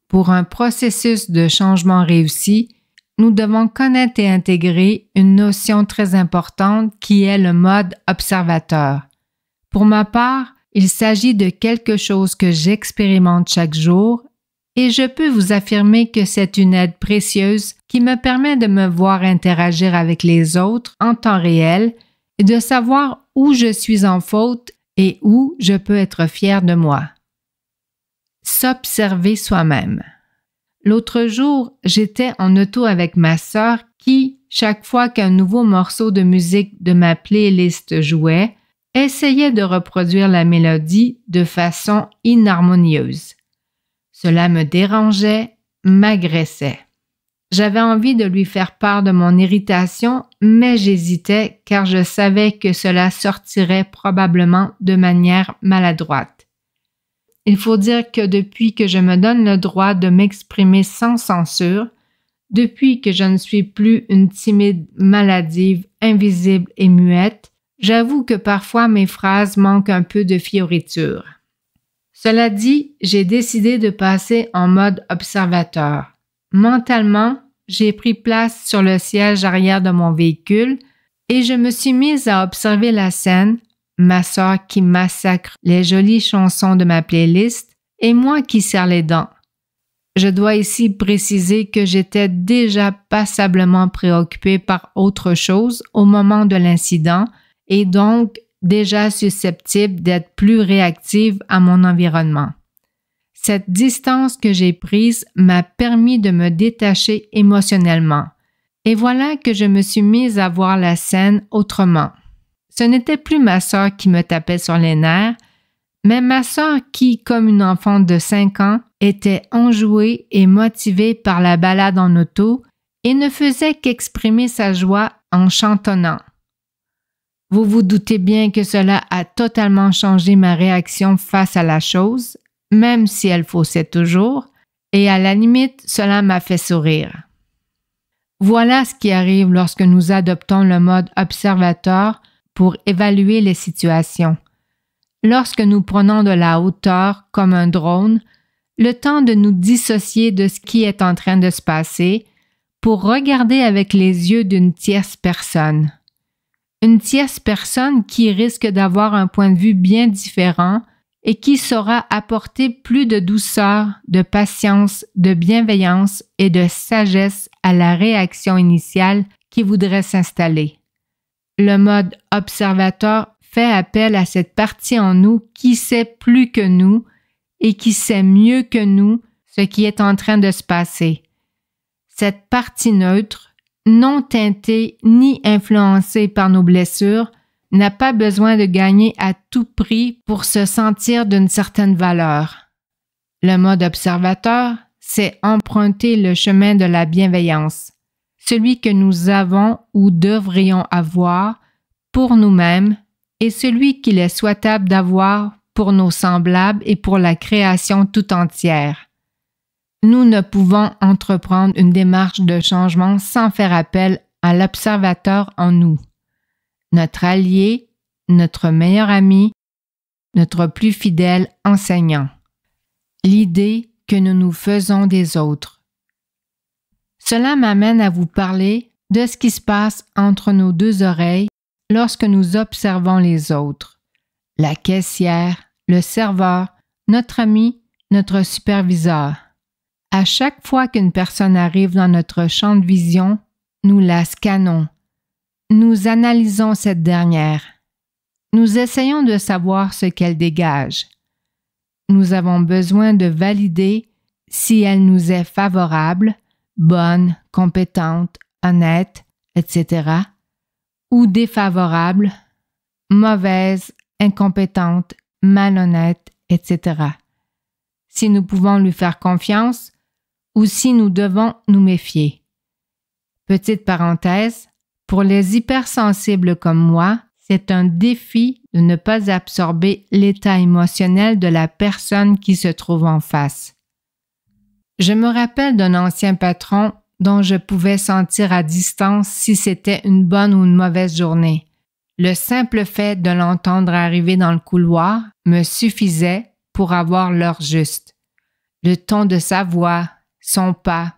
Pour un processus de changement réussi, nous devons connaître et intégrer une notion très importante qui est le mode observateur. Pour ma part, il s'agit de quelque chose que j'expérimente chaque jour et je peux vous affirmer que c'est une aide précieuse qui me permet de me voir interagir avec les autres en temps réel et de savoir où je suis en faute et où je peux être fier de moi. S'observer soi-même. L'autre jour, j'étais en auto avec ma sœur qui, chaque fois qu'un nouveau morceau de musique de ma playlist jouait, essayait de reproduire la mélodie de façon inharmonieuse. Cela me dérangeait, m'agressait. J'avais envie de lui faire part de mon irritation, mais j'hésitais car je savais que cela sortirait probablement de manière maladroite. Il faut dire que depuis que je me donne le droit de m'exprimer sans censure, depuis que je ne suis plus une timide maladive, invisible et muette, j'avoue que parfois mes phrases manquent un peu de fioriture. Cela dit, j'ai décidé de passer en mode observateur. Mentalement, j'ai pris place sur le siège arrière de mon véhicule et je me suis mise à observer la scène, ma sœur qui massacre les jolies chansons de ma playlist et moi qui serre les dents. Je dois ici préciser que j'étais déjà passablement préoccupée par autre chose au moment de l'incident et donc déjà susceptible d'être plus réactive à mon environnement. Cette distance que j'ai prise m'a permis de me détacher émotionnellement. Et voilà que je me suis mise à voir la scène autrement. Ce n'était plus ma sœur qui me tapait sur les nerfs, mais ma sœur qui, comme une enfant de 5 ans, était enjouée et motivée par la balade en auto et ne faisait qu'exprimer sa joie en chantonnant. Vous vous doutez bien que cela a totalement changé ma réaction face à la chose, même si elle faussait toujours, et à la limite, cela m'a fait sourire. Voilà ce qui arrive lorsque nous adoptons le mode observateur pour évaluer les situations. Lorsque nous prenons de la hauteur comme un drone, le temps de nous dissocier de ce qui est en train de se passer pour regarder avec les yeux d'une tierce personne. Une tierce personne qui risque d'avoir un point de vue bien différent et qui saura apporter plus de douceur, de patience, de bienveillance et de sagesse à la réaction initiale qui voudrait s'installer. Le mode observateur fait appel à cette partie en nous qui sait plus que nous et qui sait mieux que nous ce qui est en train de se passer. Cette partie neutre, non teintée ni influencée par nos blessures, n'a pas besoin de gagner à tout prix pour se sentir d'une certaine valeur. Le mode observateur, c'est emprunter le chemin de la bienveillance, celui que nous avons ou devrions avoir pour nous-mêmes et celui qu'il est souhaitable d'avoir pour nos semblables et pour la création tout entière. Nous ne pouvons entreprendre une démarche de changement sans faire appel à l'observateur en nous. Notre allié, notre meilleur ami, notre plus fidèle enseignant. L'idée que nous nous faisons des autres. Cela m'amène à vous parler de ce qui se passe entre nos deux oreilles lorsque nous observons les autres. La caissière, le serveur, notre ami, notre superviseur. À chaque fois qu'une personne arrive dans notre champ de vision, nous la scannons. Nous analysons cette dernière. Nous essayons de savoir ce qu'elle dégage. Nous avons besoin de valider si elle nous est favorable, bonne, compétente, honnête, etc., ou défavorable, mauvaise, incompétente, malhonnête, etc. Si nous pouvons lui faire confiance ou si nous devons nous méfier. Petite parenthèse, pour les hypersensibles comme moi, c'est un défi de ne pas absorber l'état émotionnel de la personne qui se trouve en face. Je me rappelle d'un ancien patron dont je pouvais sentir à distance si c'était une bonne ou une mauvaise journée. Le simple fait de l'entendre arriver dans le couloir me suffisait pour avoir l'heure juste. Le ton de sa voix, son pas.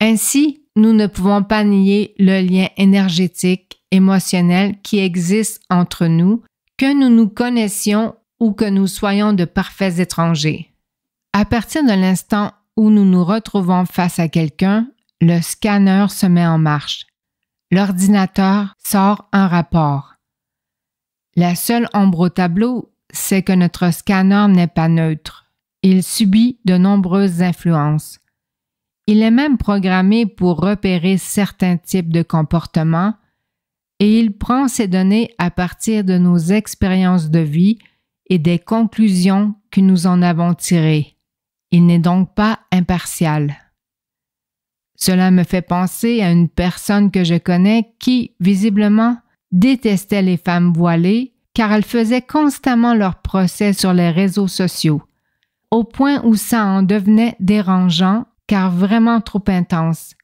Ainsi, nous ne pouvons pas nier le lien énergétique, émotionnel qui existe entre nous, que nous nous connaissions ou que nous soyons de parfaits étrangers. À partir de l'instant où nous nous retrouvons face à quelqu'un, le scanner se met en marche. L'ordinateur sort un rapport. La seule ombre au tableau, c'est que notre scanner n'est pas neutre. Il subit de nombreuses influences. Il est même programmé pour repérer certains types de comportements et il prend ces données à partir de nos expériences de vie et des conclusions que nous en avons tirées. Il n'est donc pas impartial. Cela me fait penser à une personne que je connais qui, visiblement, détestait les femmes voilées car elles faisaient constamment leur procès sur les réseaux sociaux, au point où ça en devenait dérangeant car vraiment trop intense.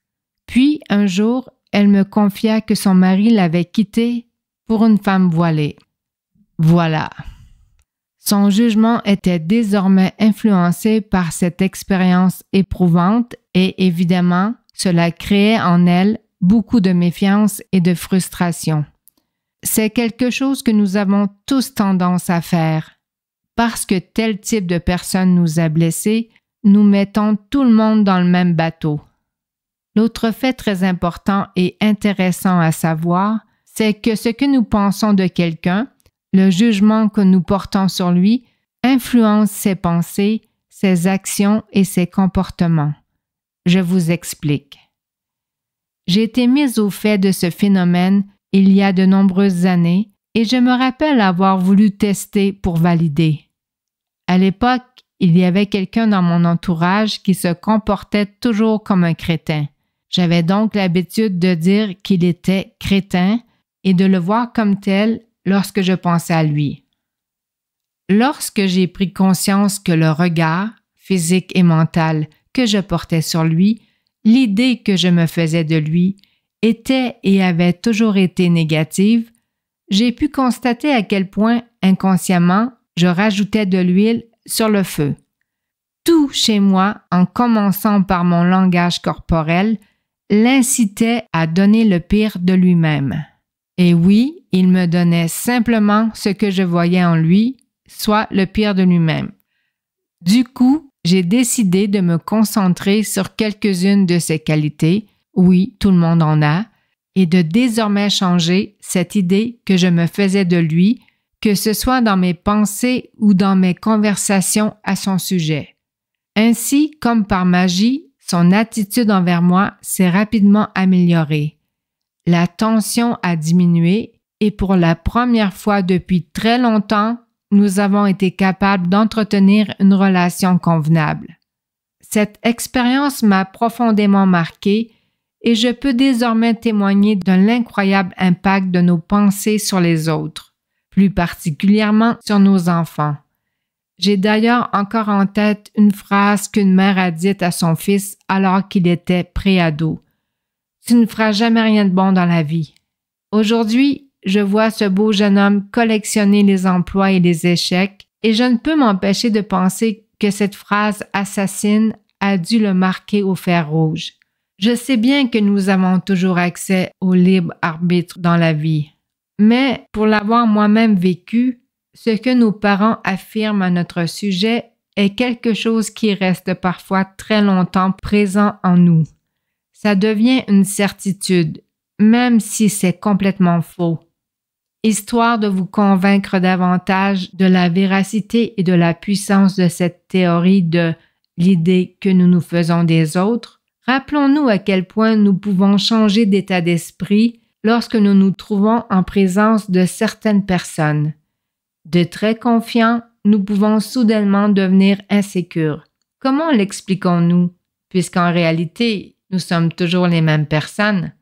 Puis, un jour, elle me confia que son mari l'avait quittée pour une femme voilée. Voilà. Son jugement était désormais influencé par cette expérience éprouvante et évidemment, cela créait en elle beaucoup de méfiance et de frustration. C'est quelque chose que nous avons tous tendance à faire. Parce que tel type de personne nous a blessés, nous mettons tout le monde dans le même bateau. L'autre fait très important et intéressant à savoir, c'est que ce que nous pensons de quelqu'un, le jugement que nous portons sur lui, influence ses pensées, ses actions et ses comportements. Je vous explique. J'ai été mise au fait de ce phénomène il y a de nombreuses années et je me rappelle avoir voulu tester pour valider. À l'époque, il y avait quelqu'un dans mon entourage qui se comportait toujours comme un crétin. J'avais donc l'habitude de dire qu'il était crétin et de le voir comme tel lorsque je pensais à lui. Lorsque j'ai pris conscience que le regard, physique et mental, que je portais sur lui, l'idée que je me faisais de lui, était et avait toujours été négative, j'ai pu constater à quel point, inconsciemment, je rajoutais de l'huile sur le feu. Tout chez moi, en commençant par mon langage corporel, l'incitait à donner le pire de lui-même. Et oui, il me donnait simplement ce que je voyais en lui, soit le pire de lui-même. Du coup, j'ai décidé de me concentrer sur quelques-unes de ses qualités, oui, tout le monde en a, et de désormais changer cette idée que je me faisais de lui, que ce soit dans mes pensées ou dans mes conversations à son sujet. Ainsi, comme par magie, son attitude envers moi s'est rapidement améliorée. La tension a diminué et pour la première fois depuis très longtemps, nous avons été capables d'entretenir une relation convenable. Cette expérience m'a profondément marquée et je peux désormais témoigner de l'incroyable impact de nos pensées sur les autres, plus particulièrement sur nos enfants. J'ai d'ailleurs encore en tête une phrase qu'une mère a dite à son fils alors qu'il était pré-ado. « Tu ne feras jamais rien de bon dans la vie. » Aujourd'hui, je vois ce beau jeune homme collectionner les emplois et les échecs et je ne peux m'empêcher de penser que cette phrase assassine a dû le marquer au fer rouge. Je sais bien que nous avons toujours accès au libre arbitre dans la vie, mais pour l'avoir moi-même vécu, ce que nos parents affirment à notre sujet est quelque chose qui reste parfois très longtemps présent en nous. Ça devient une certitude, même si c'est complètement faux. Histoire de vous convaincre davantage de la véracité et de la puissance de cette théorie de l'idée que nous nous faisons des autres, rappelons-nous à quel point nous pouvons changer d'état d'esprit lorsque nous nous trouvons en présence de certaines personnes. De très confiants, nous pouvons soudainement devenir insécures. Comment l'expliquons-nous, puisqu'en réalité, nous sommes toujours les mêmes personnes?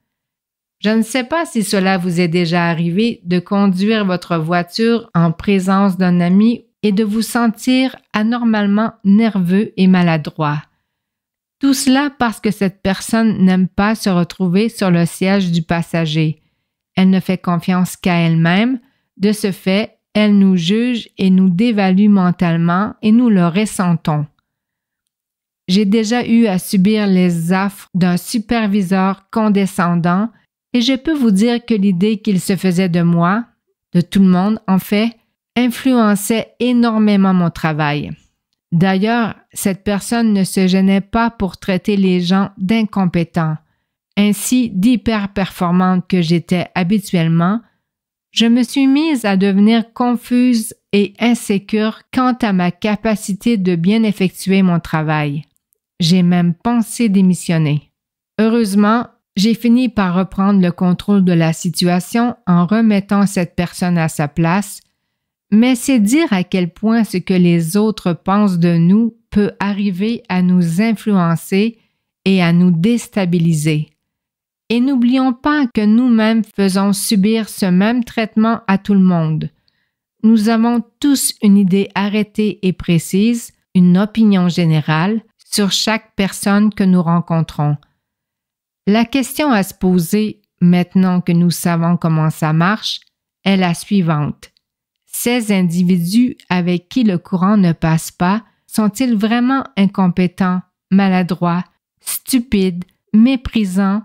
Je ne sais pas si cela vous est déjà arrivé de conduire votre voiture en présence d'un ami et de vous sentir anormalement nerveux et maladroit. Tout cela parce que cette personne n'aime pas se retrouver sur le siège du passager. Elle ne fait confiance qu'à elle-même. De ce fait, elle nous juge et nous dévalue mentalement et nous le ressentons. J'ai déjà eu à subir les affres d'un superviseur condescendant et je peux vous dire que l'idée qu'il se faisait de moi, de tout le monde en fait, influençait énormément mon travail. D'ailleurs, cette personne ne se gênait pas pour traiter les gens d'incompétents. Ainsi d'hyper-performante que j'étais habituellement, je me suis mise à devenir confuse et insécure quant à ma capacité de bien effectuer mon travail. J'ai même pensé démissionner. Heureusement, j'ai fini par reprendre le contrôle de la situation en remettant cette personne à sa place, mais c'est dire à quel point ce que les autres pensent de nous peut arriver à nous influencer et à nous déstabiliser. Et n'oublions pas que nous-mêmes faisons subir ce même traitement à tout le monde. Nous avons tous une idée arrêtée et précise, une opinion générale sur chaque personne que nous rencontrons. La question à se poser, maintenant que nous savons comment ça marche, est la suivante. Ces individus avec qui le courant ne passe pas sont-ils vraiment incompétents, maladroits, stupides, méprisants,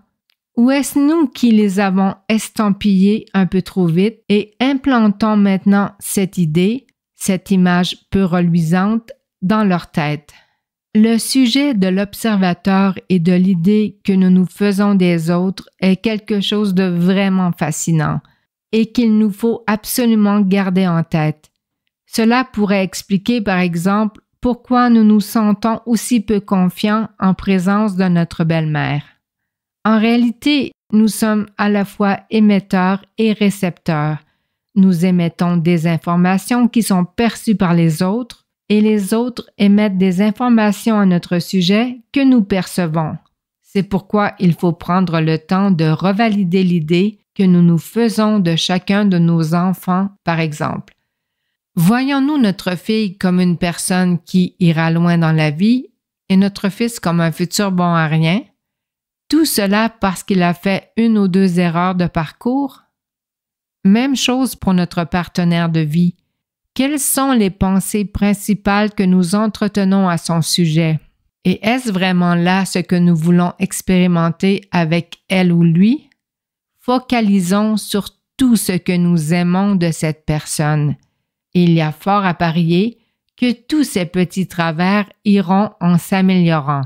ou est-ce nous qui les avons estampillés un peu trop vite et implantons maintenant cette idée, cette image peu reluisante, dans leur tête? Le sujet de l'observateur et de l'idée que nous nous faisons des autres est quelque chose de vraiment fascinant et qu'il nous faut absolument garder en tête. Cela pourrait expliquer, par exemple, pourquoi nous nous sentons aussi peu confiants en présence de notre belle-mère. En réalité, nous sommes à la fois émetteurs et récepteurs. Nous émettons des informations qui sont perçues par les autres et les autres émettent des informations à notre sujet que nous percevons. C'est pourquoi il faut prendre le temps de revalider l'idée que nous nous faisons de chacun de nos enfants, par exemple. Voyons-nous notre fille comme une personne qui ira loin dans la vie et notre fils comme un futur bon à rien? Tout cela parce qu'il a fait une ou deux erreurs de parcours? Même chose pour notre partenaire de vie. Quelles sont les pensées principales que nous entretenons à son sujet? Et est-ce vraiment là ce que nous voulons expérimenter avec elle ou lui? Focalisons sur tout ce que nous aimons de cette personne. Il y a fort à parier que tous ces petits travers iront en s'améliorant.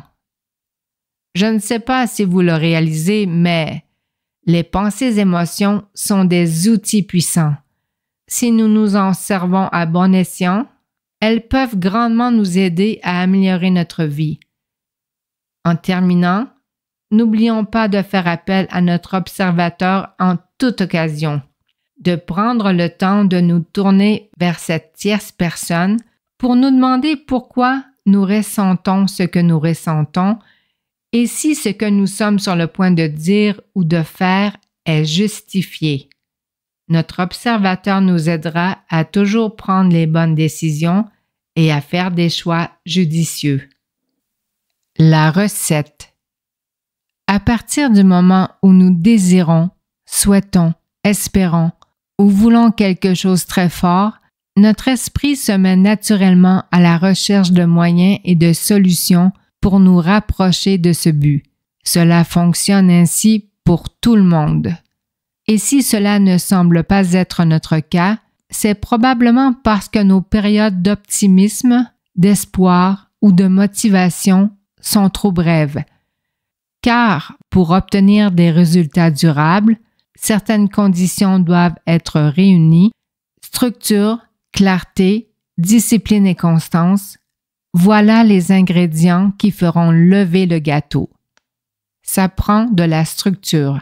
Je ne sais pas si vous le réalisez, mais les pensées-émotions sont des outils puissants. Si nous nous en servons à bon escient, elles peuvent grandement nous aider à améliorer notre vie. En terminant, n'oublions pas de faire appel à notre observateur en toute occasion, de prendre le temps de nous tourner vers cette tierce personne pour nous demander pourquoi nous ressentons ce que nous ressentons et si ce que nous sommes sur le point de dire ou de faire est justifié. Notre observateur nous aidera à toujours prendre les bonnes décisions et à faire des choix judicieux. La recette. À partir du moment où nous désirons, souhaitons, espérons ou voulons quelque chose très fort, notre esprit se met naturellement à la recherche de moyens et de solutions pour nous rapprocher de ce but. Cela fonctionne ainsi pour tout le monde. Et si cela ne semble pas être notre cas, c'est probablement parce que nos périodes d'optimisme, d'espoir ou de motivation sont trop brèves. Car pour obtenir des résultats durables, certaines conditions doivent être réunies: structure, clarté, discipline et constance. Voilà les ingrédients qui feront lever le gâteau. Ça prend de la structure.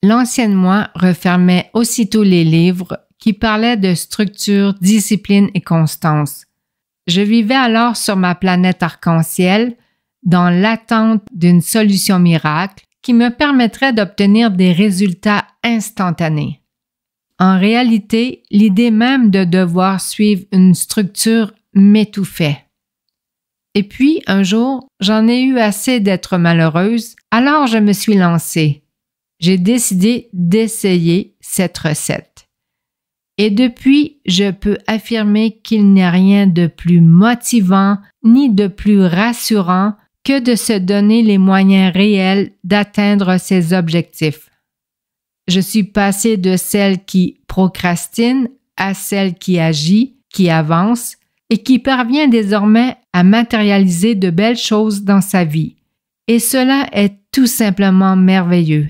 L'ancienne moi refermait aussitôt les livres qui parlaient de structure, discipline et constance. Je vivais alors sur ma planète arc-en-ciel, dans l'attente d'une solution miracle qui me permettrait d'obtenir des résultats instantanés. En réalité, l'idée même de devoir suivre une structure m'étouffait. Et puis, un jour, j'en ai eu assez d'être malheureuse, alors je me suis lancée. J'ai décidé d'essayer cette recette. Et depuis, je peux affirmer qu'il n'y a rien de plus motivant ni de plus rassurant que de se donner les moyens réels d'atteindre ses objectifs. Je suis passée de celle qui procrastine à celle qui agit, qui avance et qui parvient désormais à matérialiser de belles choses dans sa vie. Et cela est tout simplement merveilleux.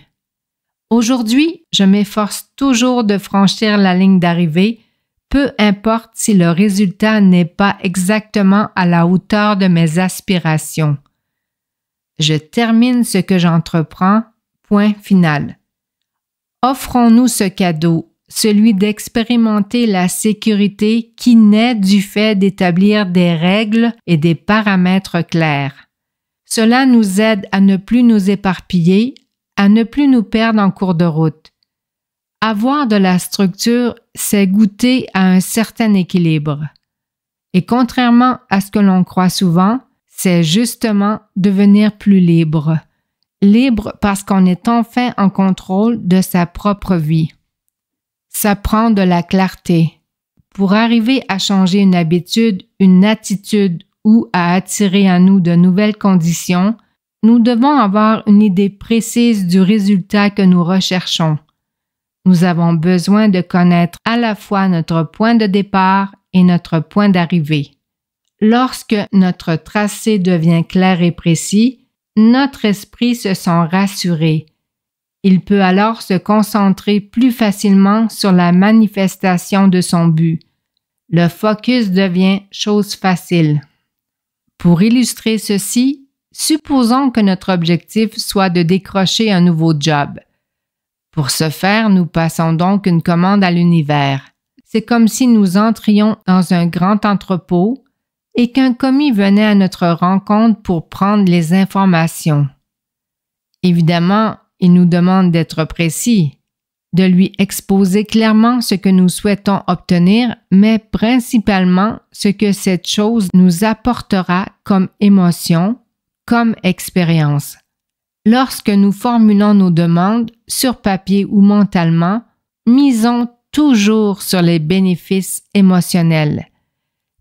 Aujourd'hui, je m'efforce toujours de franchir la ligne d'arrivée, peu importe si le résultat n'est pas exactement à la hauteur de mes aspirations. Je termine ce que j'entreprends, point final. Offrons-nous ce cadeau, celui d'expérimenter la sécurité qui naît du fait d'établir des règles et des paramètres clairs. Cela nous aide à ne plus nous éparpiller, à ne plus nous perdre en cours de route. Avoir de la structure, c'est goûter à un certain équilibre. Et contrairement à ce que l'on croit souvent, c'est justement devenir plus libre. Libre parce qu'on est enfin en contrôle de sa propre vie. Ça prend de la clarté. Pour arriver à changer une habitude, une attitude ou à attirer à nous de nouvelles conditions, nous devons avoir une idée précise du résultat que nous recherchons. Nous avons besoin de connaître à la fois notre point de départ et notre point d'arrivée. Lorsque notre tracé devient clair et précis, notre esprit se sent rassuré. Il peut alors se concentrer plus facilement sur la manifestation de son but. Le focus devient chose facile. Pour illustrer ceci, supposons que notre objectif soit de décrocher un nouveau job. Pour ce faire, nous passons donc une commande à l'univers. C'est comme si nous entrions dans un grand entrepôt et qu'un commis venait à notre rencontre pour prendre les informations. Évidemment, il nous demande d'être précis, de lui exposer clairement ce que nous souhaitons obtenir, mais principalement ce que cette chose nous apportera comme émotion, comme expérience. Lorsque nous formulons nos demandes, sur papier ou mentalement, misons toujours sur les bénéfices émotionnels.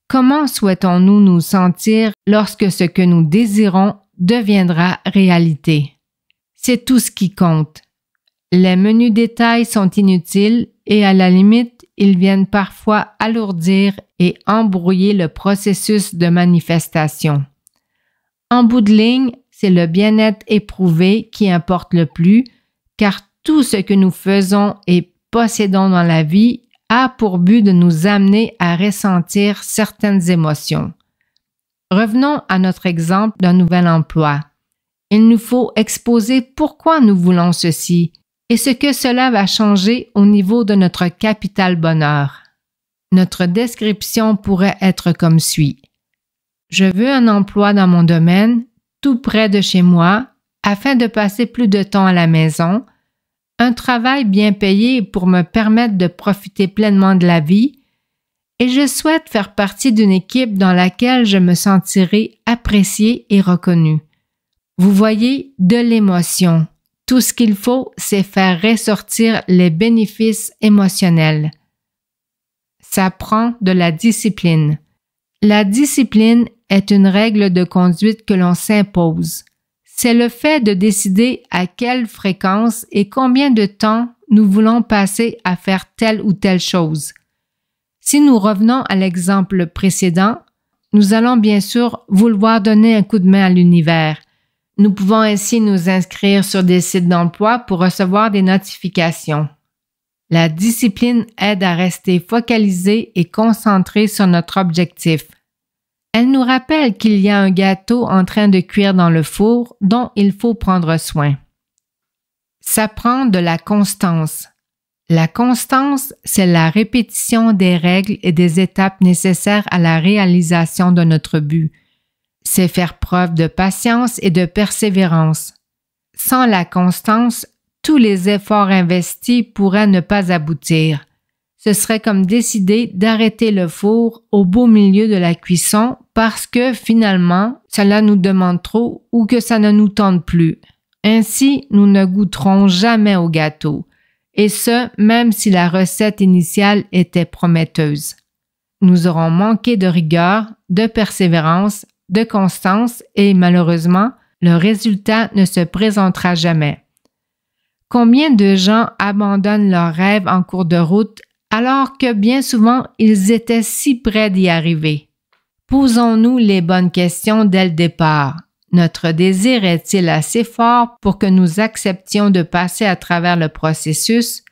Comment souhaitons-nous nous sentir lorsque ce que nous désirons deviendra réalité? C'est tout ce qui compte. Les menus détails sont inutiles et à la limite, ils viennent parfois alourdir et embrouiller le processus de manifestation. En bout de ligne, c'est le bien-être éprouvé qui importe le plus, car tout ce que nous faisons et possédons dans la vie a pour but de nous amener à ressentir certaines émotions. Revenons à notre exemple d'un nouvel emploi. Il nous faut exposer pourquoi nous voulons ceci et ce que cela va changer au niveau de notre capital bonheur. Notre description pourrait être comme suit. Je veux un emploi dans mon domaine, tout près de chez moi, afin de passer plus de temps à la maison, un travail bien payé pour me permettre de profiter pleinement de la vie, et je souhaite faire partie d'une équipe dans laquelle je me sentirai apprécié et reconnu. Vous voyez, de l'émotion. Tout ce qu'il faut, c'est faire ressortir les bénéfices émotionnels. Ça prend de la discipline. La discipline est une règle de conduite que l'on s'impose. C'est le fait de décider à quelle fréquence et combien de temps nous voulons passer à faire telle ou telle chose. Si nous revenons à l'exemple précédent, nous allons bien sûr vouloir donner un coup de main à l'univers. Nous pouvons ainsi nous inscrire sur des sites d'emploi pour recevoir des notifications. La discipline aide à rester focalisé et concentré sur notre objectif. Elle nous rappelle qu'il y a un gâteau en train de cuire dans le four dont il faut prendre soin. Ça prend de la constance. La constance, c'est la répétition des règles et des étapes nécessaires à la réalisation de notre but. C'est faire preuve de patience et de persévérance. Sans la constance, tous les efforts investis pourraient ne pas aboutir. Ce serait comme décider d'arrêter le four au beau milieu de la cuisson parce que finalement, cela nous demande trop ou que ça ne nous tente plus. Ainsi, nous ne goûterons jamais au gâteau, et ce, même si la recette initiale était prometteuse. Nous aurons manqué de rigueur, de persévérance, de constance et malheureusement, le résultat ne se présentera jamais. Combien de gens abandonnent leurs rêves en cours de route alors que bien souvent ils étaient si près d'y arriver? Posons-nous les bonnes questions dès le départ. Notre désir est-il assez fort pour que nous acceptions de passer à travers le processus,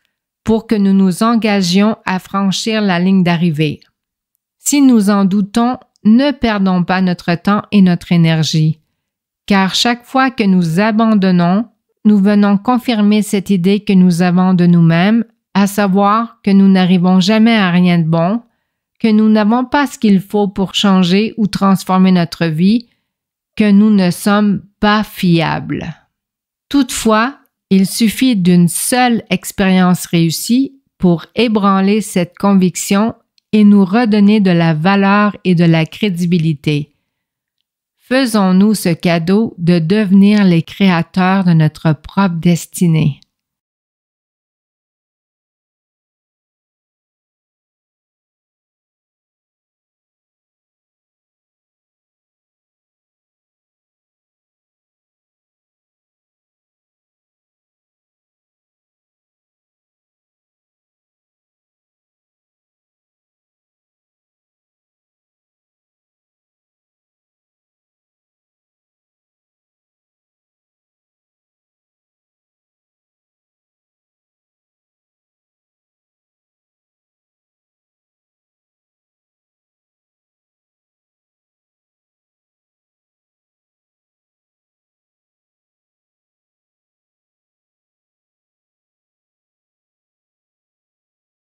pour que nous nous engagions à franchir la ligne d'arrivée? Si nous en doutons, ne perdons pas notre temps et notre énergie, car chaque fois que nous abandonnons, nous venons confirmer cette idée que nous avons de nous-mêmes, à savoir que nous n'arrivons jamais à rien de bon, que nous n'avons pas ce qu'il faut pour changer ou transformer notre vie, que nous ne sommes pas fiables. Toutefois, il suffit d'une seule expérience réussie pour ébranler cette conviction et nous redonner de la valeur et de la crédibilité. Faisons-nous ce cadeau de devenir les créateurs de notre propre destinée.